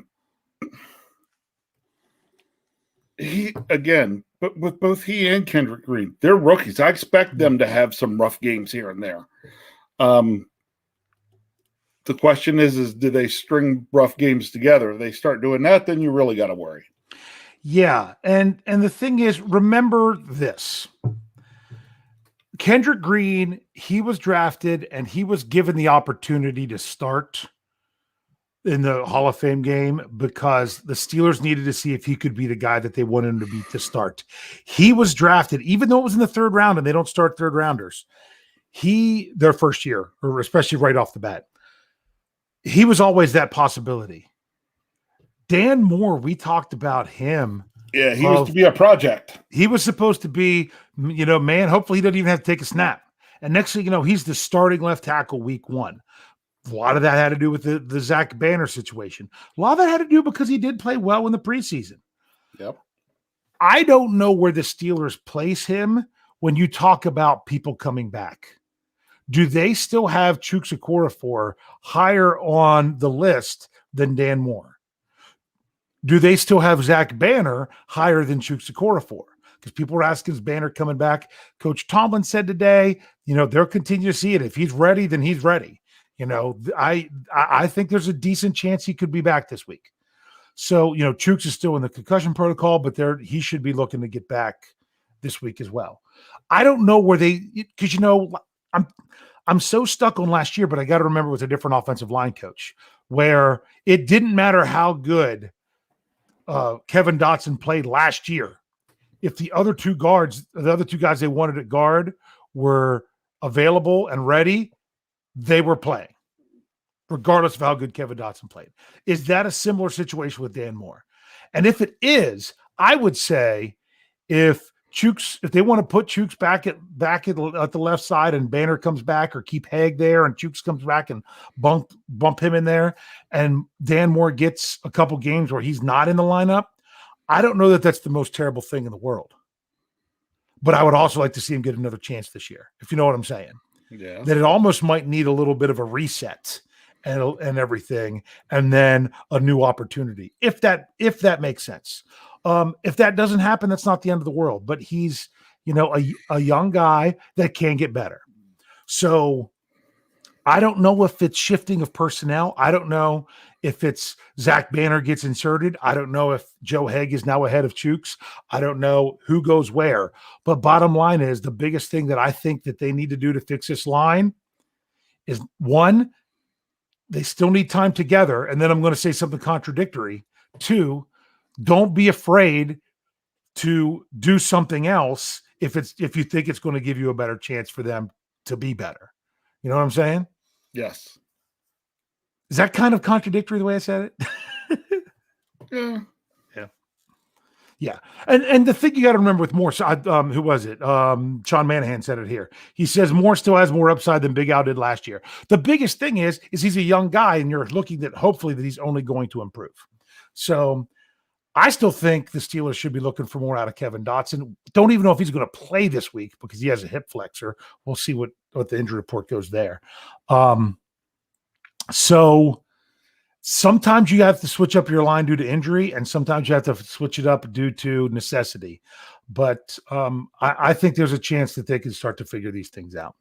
with both he and Kendrick Green, they're rookies. I expect them to have some rough games here and there. The question is do they string rough games together? If they start doing that, then you really got to worry. Yeah. And the thing is, remember this. Kendrick Green, he was drafted and he was given the opportunity to start in the Hall of Fame game because the Steelers needed to see if he could be the guy that they wanted him to be to start. He was drafted, even though it was in the third round, and they don't start third rounders. Their first year, or especially right off the bat, he was always that possibility. Dan Moore, we talked about him. Yeah, he was to be a project. He was supposed to be, hopefully he doesn't even have to take a snap. And next thing you know, he's the starting left tackle week 1. A lot of that had to do with the Zach Banner situation. A lot of that had to do because he did play well in the preseason. Yep. I don't know where the Steelers place him when you talk about people coming back. Do they still have Chooks Okorafor higher on the list than Dan Moore? Do they still have Zach Banner higher than Chooks Okorafor? Because people were asking, is Banner coming back? Coach Tomlin said today, they'll continue to see it. If he's ready, then he's ready. I think there's a decent chance he could be back this week. So, Chooks is still in the concussion protocol, but he should be looking to get back this week as well. I don't know where because I'm so stuck on last year, but I got to remember it was a different offensive line coach where it didn't matter how good Kevin Dotson played last year. If the other two guys they wanted at guard were available and ready, they were playing, regardless of how good Kevin Dotson played. Is that a similar situation with Dan Moore? And if it is, I would say if they want to put Chooks back at the left side and Banner comes back, or keep Haeg there and Chooks comes back and bump him in there, and Dan Moore gets a couple games where he's not in the lineup, I don't know that that's the most terrible thing in the world. But I would also like to see him get another chance this year, if you know what I'm saying. Yeah. That it almost might need a little bit of a reset and everything, and then a new opportunity, if that makes sense. If that doesn't happen, that's not the end of the world, but he's, a young guy that can get better. So I don't know if it's shifting of personnel. I don't know if it's Zach Banner gets inserted. I don't know if Joe Haeg is now ahead of Chooks. I don't know who goes where, but bottom line is the biggest thing that I think that they need to do to fix this line is, one, they still need time together. And then I'm going to say something contradictory. 2, don't be afraid to do something else if you think it's going to give you a better chance for them to be better. You know what I'm saying? Yes. Is that kind of contradictory the way I said it? Yeah. Yeah. And the thing you got to remember with Moore, who was it? Sean Manahan said it here. He says Moore still has more upside than Big Al did last year. The biggest thing is he's a young guy, and you're looking at hopefully that he's only going to improve. So I still think the Steelers should be looking for more out of Kevin Dotson. Don't even know if he's going to play this week because he has a hip flexor. We'll see what the injury report goes there. So sometimes you have to switch up your line due to injury, and sometimes you have to switch it up due to necessity. But I think there's a chance that they can start to figure these things out.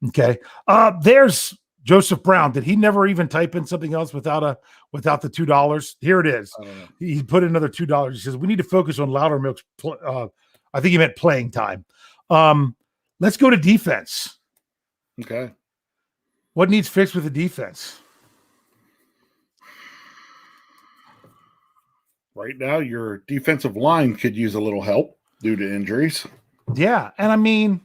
Okay. There's Joseph Brown. Did he never even type in something else without the $2? Here it is. He put in another $2. He says, we need to focus on Loudermilk's I think he meant playing time. Let's go to defense. Okay. What needs fixed with the defense? Right now, your defensive line could use a little help due to injuries. Yeah. And I mean,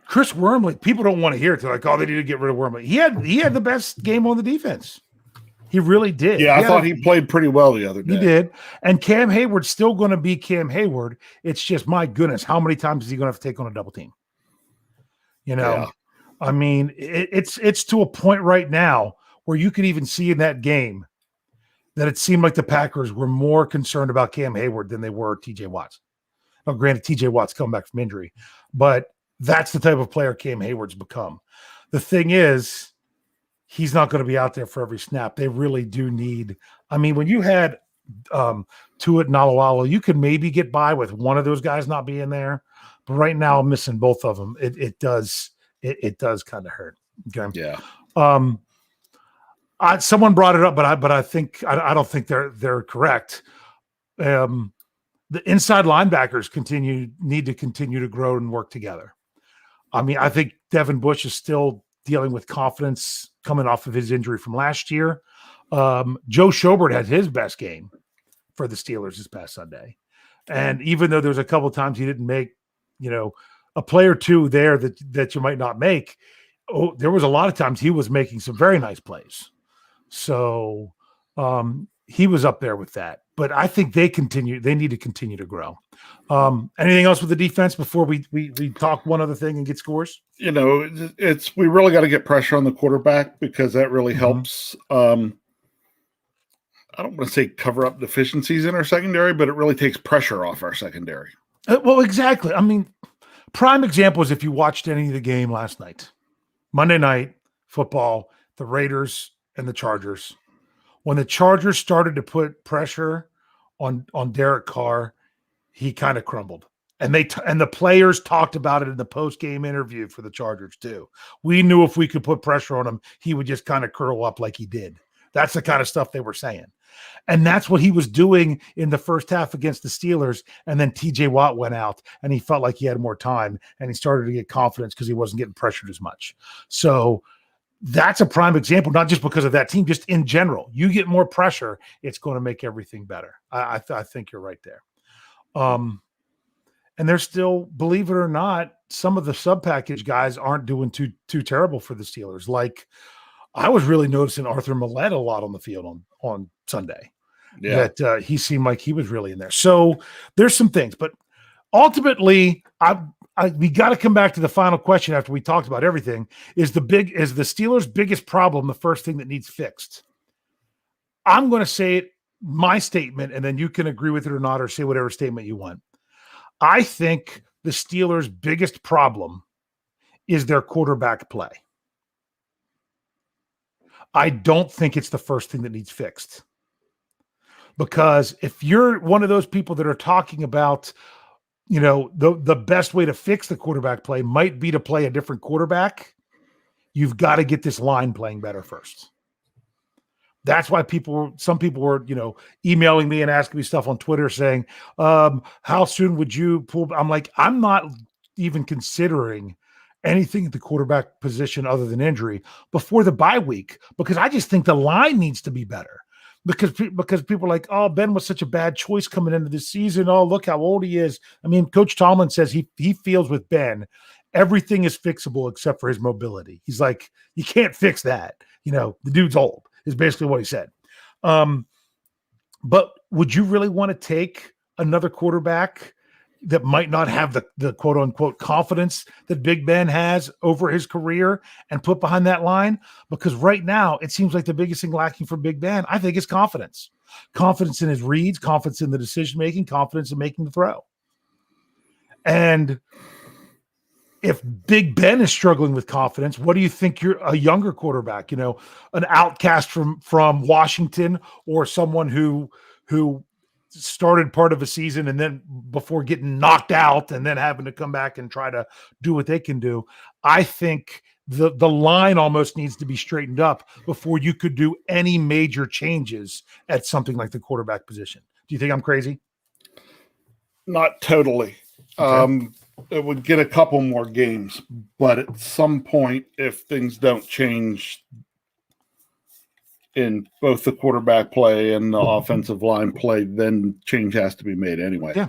Chris Wormley, people don't want to hear it. They're like, oh, they need to get rid of Wormley. He had the best game on the defense. He really did. Yeah, I thought he played pretty well the other day. He did. And Cam Hayward's still going to be Cam Hayward. It's just, my goodness, how many times is he going to have to take on a double team? You know, yeah. I mean, it's to a point right now where you could even see in that game that it seemed like the Packers were more concerned about Cam Hayward than they were TJ Watts. Now, granted, TJ Watts coming back from injury, but that's the type of player Cam Hayward's become. The thing is, he's not going to be out there for every snap. They really do need. I mean, when you had Tuitt and Nalawalo, you could maybe get by with one of those guys not being there, but right now, I'm missing both of them. It does kind of hurt. Okay. Yeah. Someone brought it up, but I think I don't think they're correct. The inside linebackers need to continue to grow and work together. I mean, I think Devin Bush is still dealing with confidence coming off of his injury from last year. Joe Schobert had his best game for the Steelers this past Sunday, and even though there's a couple of times he didn't make, a play or two there that you might not make, there was a lot of times he was making some very nice plays. So he was up there with that. But I think they need to continue to grow. Anything else with the defense before we talk one other thing and get scores? We really got to get pressure on the quarterback because that really helps. I don't want to say cover up deficiencies in our secondary, but it really takes pressure off our secondary. Well, exactly. I mean, prime example is if you watched any of the game last night, Monday Night Football, the Raiders and the Chargers. When the Chargers started to put pressure on Derek Carr, he kind of crumbled. And the players talked about it in the post-game interview for the Chargers too. We knew if we could put pressure on him, he would just kind of curl up like he did. That's the kind of stuff they were saying. And that's what he was doing in the first half against the Steelers. And then TJ Watt went out and he felt like he had more time and he started to get confidence because he wasn't getting pressured as much. So that's a prime example, not just because of that team, just in general. You get more pressure, it's going to make everything better. I think you're right there. And they're still, believe it or not, some of the sub-package guys aren't doing too terrible for the Steelers. Like, I was really noticing Arthur Millette a lot on the field on Sunday. Yeah. That he seemed like he was really in there. So there's some things, but ultimately, we got to come back to the final question after we talked about everything. Is the Steelers' biggest problem the first thing that needs fixed? I'm going to say it, my statement, and then you can agree with it or not, or say whatever statement you want. I think the Steelers' biggest problem is their quarterback play. I don't think it's the first thing that needs fixed. Because if you're one of those people that are talking about, the best way to fix the quarterback play might be to play a different quarterback, you've got to get this line playing better first. That's why some people were, emailing me and asking me stuff on Twitter saying, how soon would you pull? I'm like, I'm not even considering anything at the quarterback position other than injury before the bye week, because I just think the line needs to be better. Because people are like, oh, Ben was such a bad choice coming into this season. Oh, look how old he is. I mean, Coach Tomlin says he feels with Ben, everything is fixable except for his mobility. He's like, you can't fix that. The dude's old, is basically what he said. But would you really want to take another quarterback that might not have the quote unquote confidence that Big Ben has over his career and put behind that line? Because right now it seems like the biggest thing lacking for Big Ben, I think, is confidence in his reads, confidence in the decision-making, confidence in making the throw. And if Big Ben is struggling with confidence, what do you think you're a younger quarterback, an outcast from Washington, or someone who started part of a season and then before getting knocked out and then having to come back and try to do what they can do? I think the line almost needs to be straightened up before you could do any major changes at something like the quarterback position. Do you think I'm crazy? Not totally. Okay. It would get a couple more games, but at some point, if things don't change in both the quarterback play and the offensive line play, then change has to be made anyway. Yeah.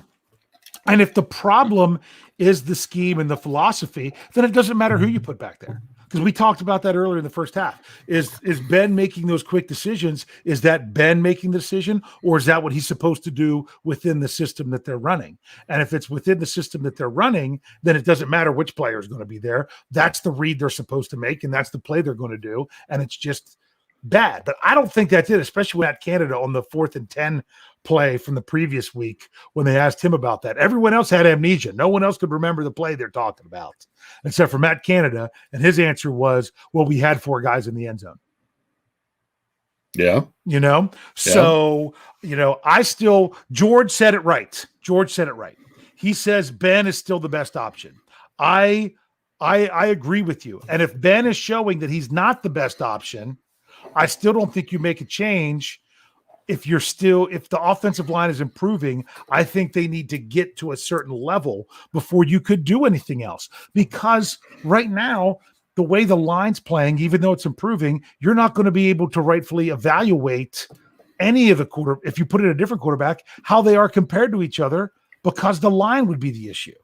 And if the problem is the scheme and the philosophy, then it doesn't matter who you put back there. Because we talked about that earlier in the first half. Is Ben making those quick decisions? Is that Ben making the decision, or is that what he's supposed to do within the system that they're running? And if it's within the system that they're running, then it doesn't matter which player is going to be there. That's the read they're supposed to make, and that's the play they're going to do. And it's just bad. But I don't think that's it, especially with Canada on the 4th and 10 play from the previous week when they asked him about that. Everyone else had amnesia. No one else could remember the play they're talking about except for Matt Canada. And his answer was, well, we had 4 guys in the end zone. Yeah. So, George said it right. He says Ben is still the best option. I agree with you. And if Ben is showing that he's not the best option, I still don't think you make a change. If the offensive line is improving, I think they need to get to a certain level before you could do anything else. Because right now, the way the line's playing, even though it's improving, you're not going to be able to rightfully evaluate any of the if you put in a different quarterback, how they are compared to each other, because the line would be the issue.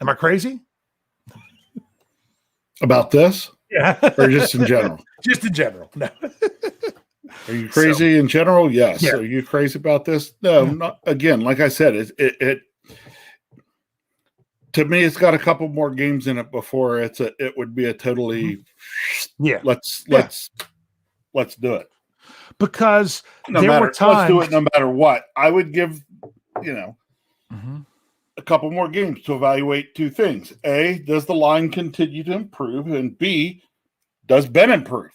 Am I crazy? About this? Yeah. Or just in general? Just in general. No. Are you crazy in general? Yes. Yeah. Are you crazy about this? No, not again. Like I said, it to me, it's got a couple more games in it before it would be a totally let's do it. Because were times, let's do it no matter what. I would give a couple more games to evaluate 2 things. A, does the line continue to improve? And B, does Ben improve?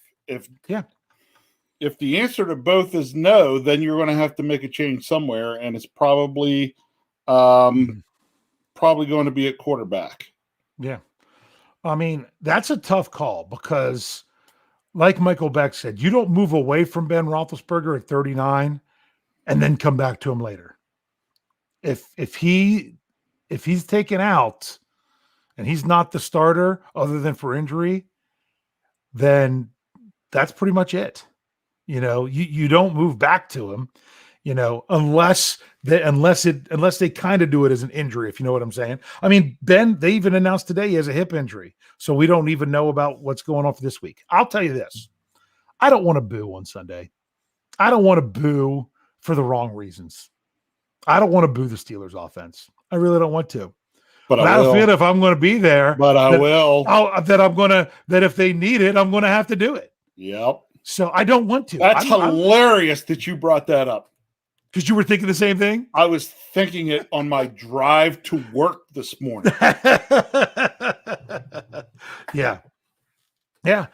If the answer to both is no, then you're going to have to make a change somewhere, and it's probably going to be at quarterback. Yeah. I mean, that's a tough call because, like Michael Beck said, you don't move away from Ben Roethlisberger at 39 and then come back to him later. If he's taken out and he's not the starter other than for injury, then that's pretty much it. You don't move back to him, unless they kind of do it as an injury, if you know what I'm saying. I mean, Ben, they even announced today he has a hip injury, so we don't even know about what's going on for this week. I'll tell you this. I don't want to boo on Sunday. I don't want to boo for the wrong reasons. I don't want to boo the Steelers offense. I really don't want to. But I don't feel if I'm going to be there. But I will. That if they need it, I'm going to have to do it. Yep. So I don't want to. That's hilarious that you brought that up. Because you were thinking the same thing? I was thinking it on my drive to work this morning. Yeah. Yeah.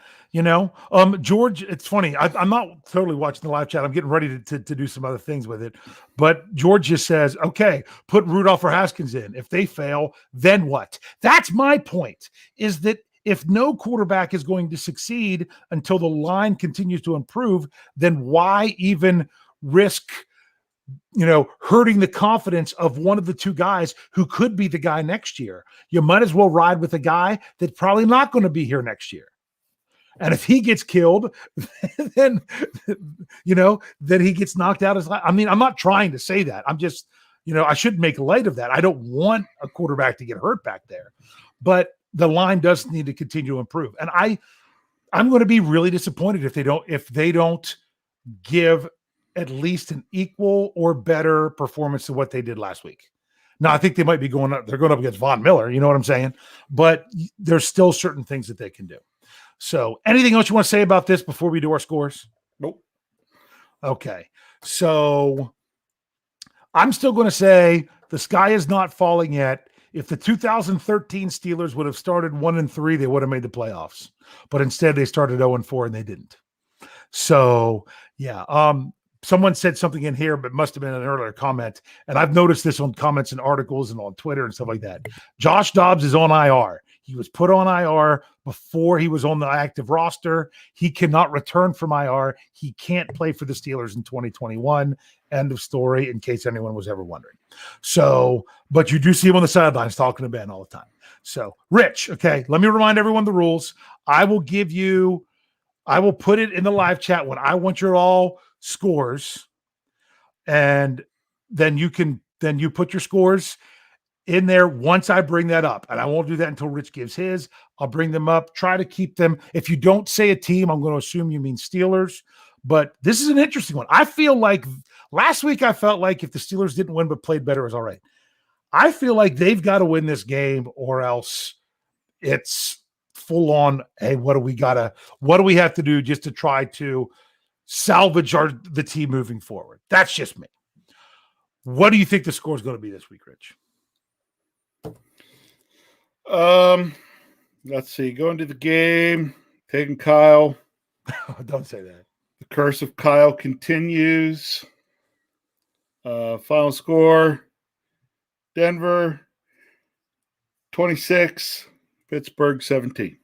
George, it's funny. I'm not totally watching the live chat. I'm getting ready to do some other things with it. But George just says, okay, put Rudolph or Haskins in. If they fail, then what? That's my point, is that if no quarterback is going to succeed until the line continues to improve, then why even risk hurting the confidence of one of the two guys who could be the guy next year. You might as well ride with a guy that's probably not going to be here next year. And if he gets killed, then he gets knocked out. I'm not trying to say that. I'm just, I shouldn't make light of that. I don't want a quarterback to get hurt back there, but the line does need to continue to improve. And I'm going to be really disappointed if they don't give at least an equal or better performance to what they did last week. Now, I think they might be going up. They're going up against Von Miller. You know what I'm saying? But there's still certain things that they can do. So anything else you want to say about this before we do our scores? Nope. Okay. So I'm still going to say the sky is not falling yet. If the 2013 Steelers would have started 1-3, they would have made the playoffs. But instead, they started 0-4 and they didn't. So, yeah. Someone said something in here, but must have been an earlier comment. And I've noticed this on comments and articles and on Twitter and stuff like that. Josh Dobbs is on IR. He was put on IR before he was on the active roster. He cannot return from IR. He can't play for the Steelers in 2021. End of story, in case anyone was ever wondering. So, but you do see him on the sidelines talking to Ben all the time. So, Rich, okay, let me remind everyone the rules. I will put it in the live chat when I want your all scores, and then you put your scores in there once I bring that up. And I won't do that until Rich gives his. I'll bring them up, try to keep them. If you don't say a team, I'm going to assume you mean Steelers. But this is an interesting one. I feel like last week I felt like if the Steelers didn't win but played better, it was all right. I feel like they've got to win this game or else it's full on, hey, what do we have to do just to try to salvage the team moving forward? That's just me. What do you think the score is going to be this week, Rich? Let's see. Going to the game, taking Kyle. Don't say that. The curse of Kyle continues. Final score: Denver 26, Pittsburgh 17.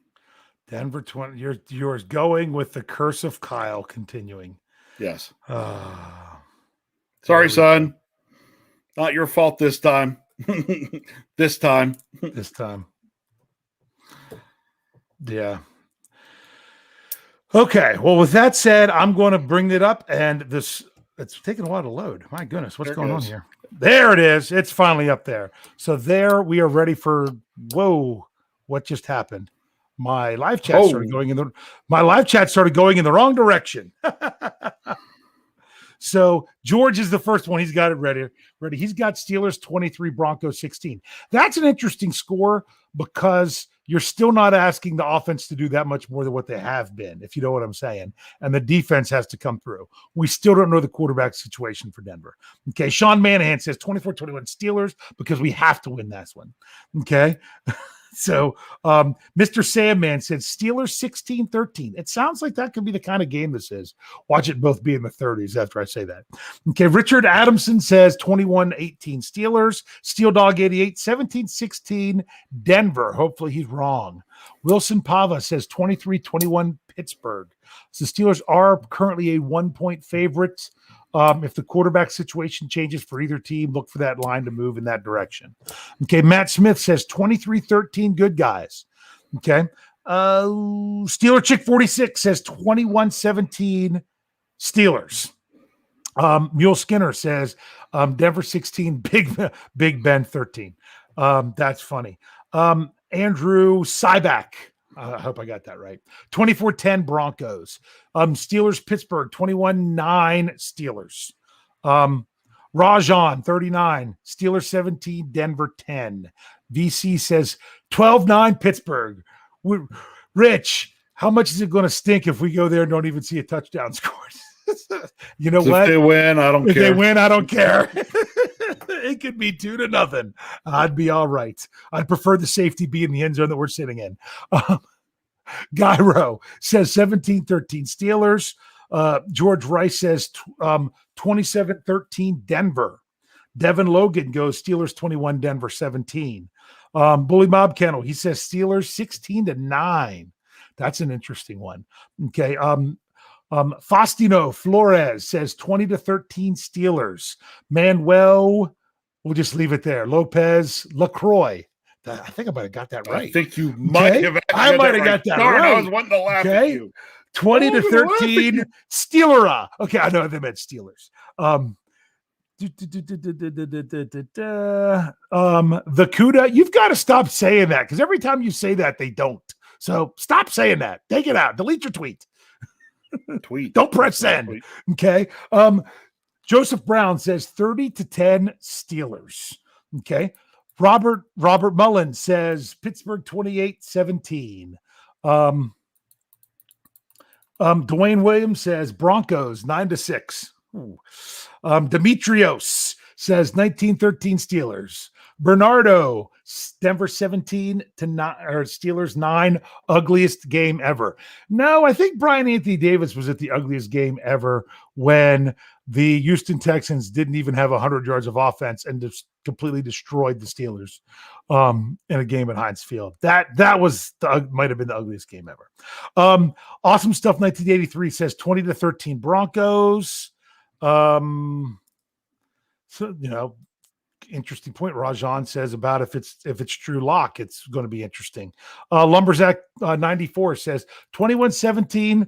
Denver 20. You're going with the curse of Kyle continuing. Yes. Sorry, son. Not your fault this time. This time. Yeah. Okay. Well, with that said, I'm going to bring it up, and it's taking a while to load. My goodness, what's going on here? There it is. It's finally up there. So there we are ready for. Whoa! What just happened? My live chat started going in the wrong direction. So George is the first one. He's got it ready. He's got Steelers 23, Broncos 16. That's an interesting score because you're still not asking the offense to do that much more than what they have been, if you know what I'm saying. And the defense has to come through. We still don't know the quarterback situation for Denver. Okay. Sean Manahan says 24-21 Steelers because we have to win that one. Okay. So Mr. Sandman said Steelers 16-13. It sounds like that could be the kind of game this is. Watch it both be in the 30s after I say that. Okay, Richard Adamson says 21-18 Steelers. Steel Dog 88, 17-16 Denver. Hopefully he's wrong. Wilson Pava says 23-21 Pittsburgh. So the Steelers are currently a 1-point favorite. If the quarterback situation changes for either team, look for that line to move in that direction. Okay, Matt Smith says 23-13 good guys. Okay. Steeler Chick 46 says 21-17 Steelers. Mule Skinner says Denver 16, Big Ben 13. That's funny. Andrew Cyback. I hope I got that right. 24-10 Broncos. Steelers, Pittsburgh, 21-9 Steelers. Rajon, 39. Steelers 17, Denver 10. VC says 12-9 Pittsburgh. Rich, how much is it going to stink if we go there and don't even see a touchdown scored? You know what? If they win, I don't care. If they win, I don't care. It could be 2-0. I'd be all right. I'd prefer the safety be in the end zone that we're sitting in. Gyro says 17-13 Steelers. George Rice says 27-13 Denver. Devin Logan goes Steelers 21, Denver 17. Bully Mob Kennel, he says Steelers 16-9. That's an interesting one. Okay. Faustino Flores says 20-13 Steelers. Manuel, we'll just leave it there. Lopez LaCroix. I think I might have got that right. I think you might have. I might have got that right. I was wanting to laugh at you. 20-13 Steelera. Okay, I know they meant Steelers. The CUDA, you've got to stop saying that because every time you say that, they don't. So stop saying that. Take it out. Delete your tweet. Don't press send. Okay. Joseph Brown says 30-10 Steelers. Okay. Robert Mullen says Pittsburgh 28-17. Dwayne Williams says Broncos 9-6. Demetrios says 19-13 Steelers. Bernardo, Denver 17-9 or Steelers 9, ugliest game ever. No, I think Brian Anthony Davis was at the ugliest game ever when the Houston Texans didn't even have 100 yards of offense and just completely destroyed the Steelers in a game at Heinz Field. That might have been the ugliest game ever. Awesome Stuff 1983 says 20-13 Broncos. So, interesting point Rajan says about if it's Drew Lock, it's going to be interesting. Lumberzack 94 says 21-17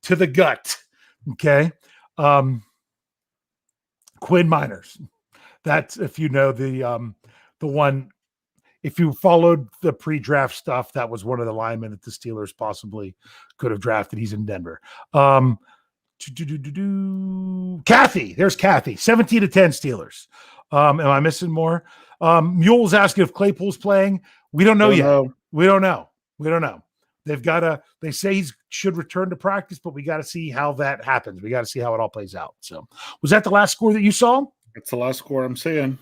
to the gut. Okay. Quinn Miners. That's if you know the one, if you followed the pre-draft stuff, that was one of the linemen that the Steelers possibly could have drafted. He's in Denver. Kathy, there's Kathy, 17-10 Steelers. Am I missing more? Mule's asking if Claypool's playing. We don't know yet. We don't know. They say he should return to practice, but we got to see how that happens. We got to see how it all plays out. So was that the last score that you saw? It's the last score I'm seeing.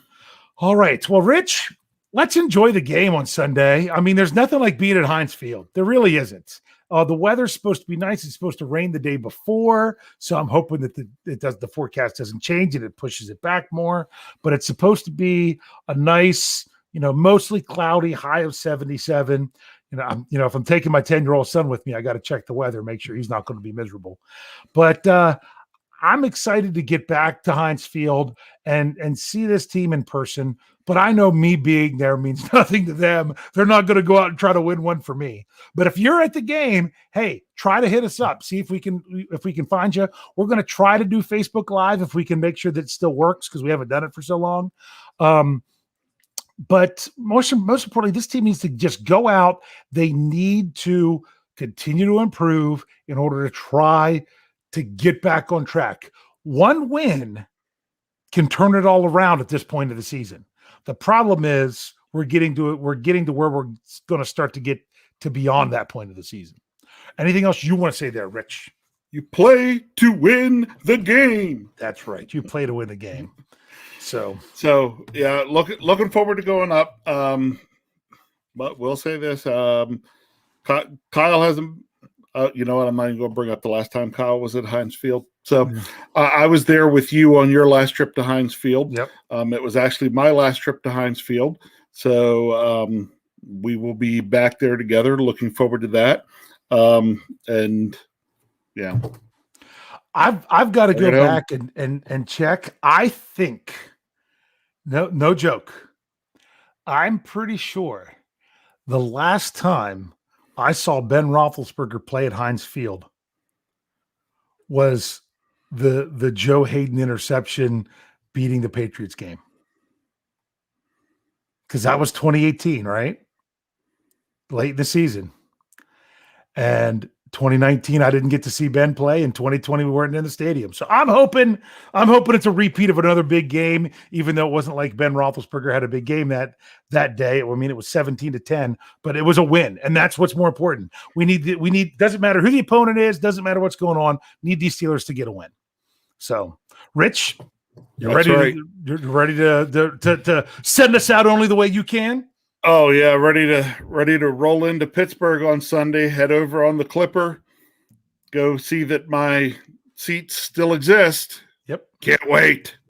All right. Well, Rich, let's enjoy the game on Sunday. I mean, there's nothing like being at Heinz Field. There really isn't. The weather's supposed to be nice. It's supposed to rain the day before. So I'm hoping that the forecast doesn't change and it pushes it back more. But it's supposed to be a nice, mostly cloudy, high of 77. If I'm taking my 10-year-old son with me, I got to check the weather, make sure he's not going to be miserable. But I'm excited to get back to Heinz Field and see this team in person. But I know me being there means nothing to them. They're not going to go out and try to win one for me. But if you're at the game, hey, try to hit us up. See if we can find you. We're going to try to do Facebook Live if we can make sure that it still works because we haven't done it for so long. But most importantly, this team needs to just go out. They need to continue to improve in order to try to get back on track. One win can turn it all around at this point of the season. The problem is we're getting to where we're going to start to get to beyond that point of the season. Anything else you want to say there, Rich? You play to win the game. That's right. You play to win the game. So yeah, looking forward to going up. But we'll say this: Kyle hasn't. You know what? I'm not even going to bring up the last time Kyle was at Heinz Field. So I was there with you on your last trip to Heinz Field. Yep. It was actually my last trip to Heinz Field. So we will be back there together. Looking forward to that. And yeah, I've got to go back and check. I think no joke. I'm pretty sure the last time I saw Ben Roethlisberger play at Heinz Field was the Joe Hayden interception beating the Patriots game. Because that was 2018, right? Late in the season. And 2019, I didn't get to see Ben play. In 2020, we weren't in the stadium. So I'm hoping it's a repeat of another big game, even though it wasn't like Ben Roethlisberger had a big game that day. I mean, it was 17-10, but it was a win. And that's what's more important. We need, doesn't matter who the opponent is, doesn't matter what's going on, need these Steelers to get a win. So, Rich, you're ready to send us out only the way you can? Oh yeah, ready to roll into Pittsburgh on Sunday, head over on the Clipper, go see that my seats still exist. Yep. Can't wait.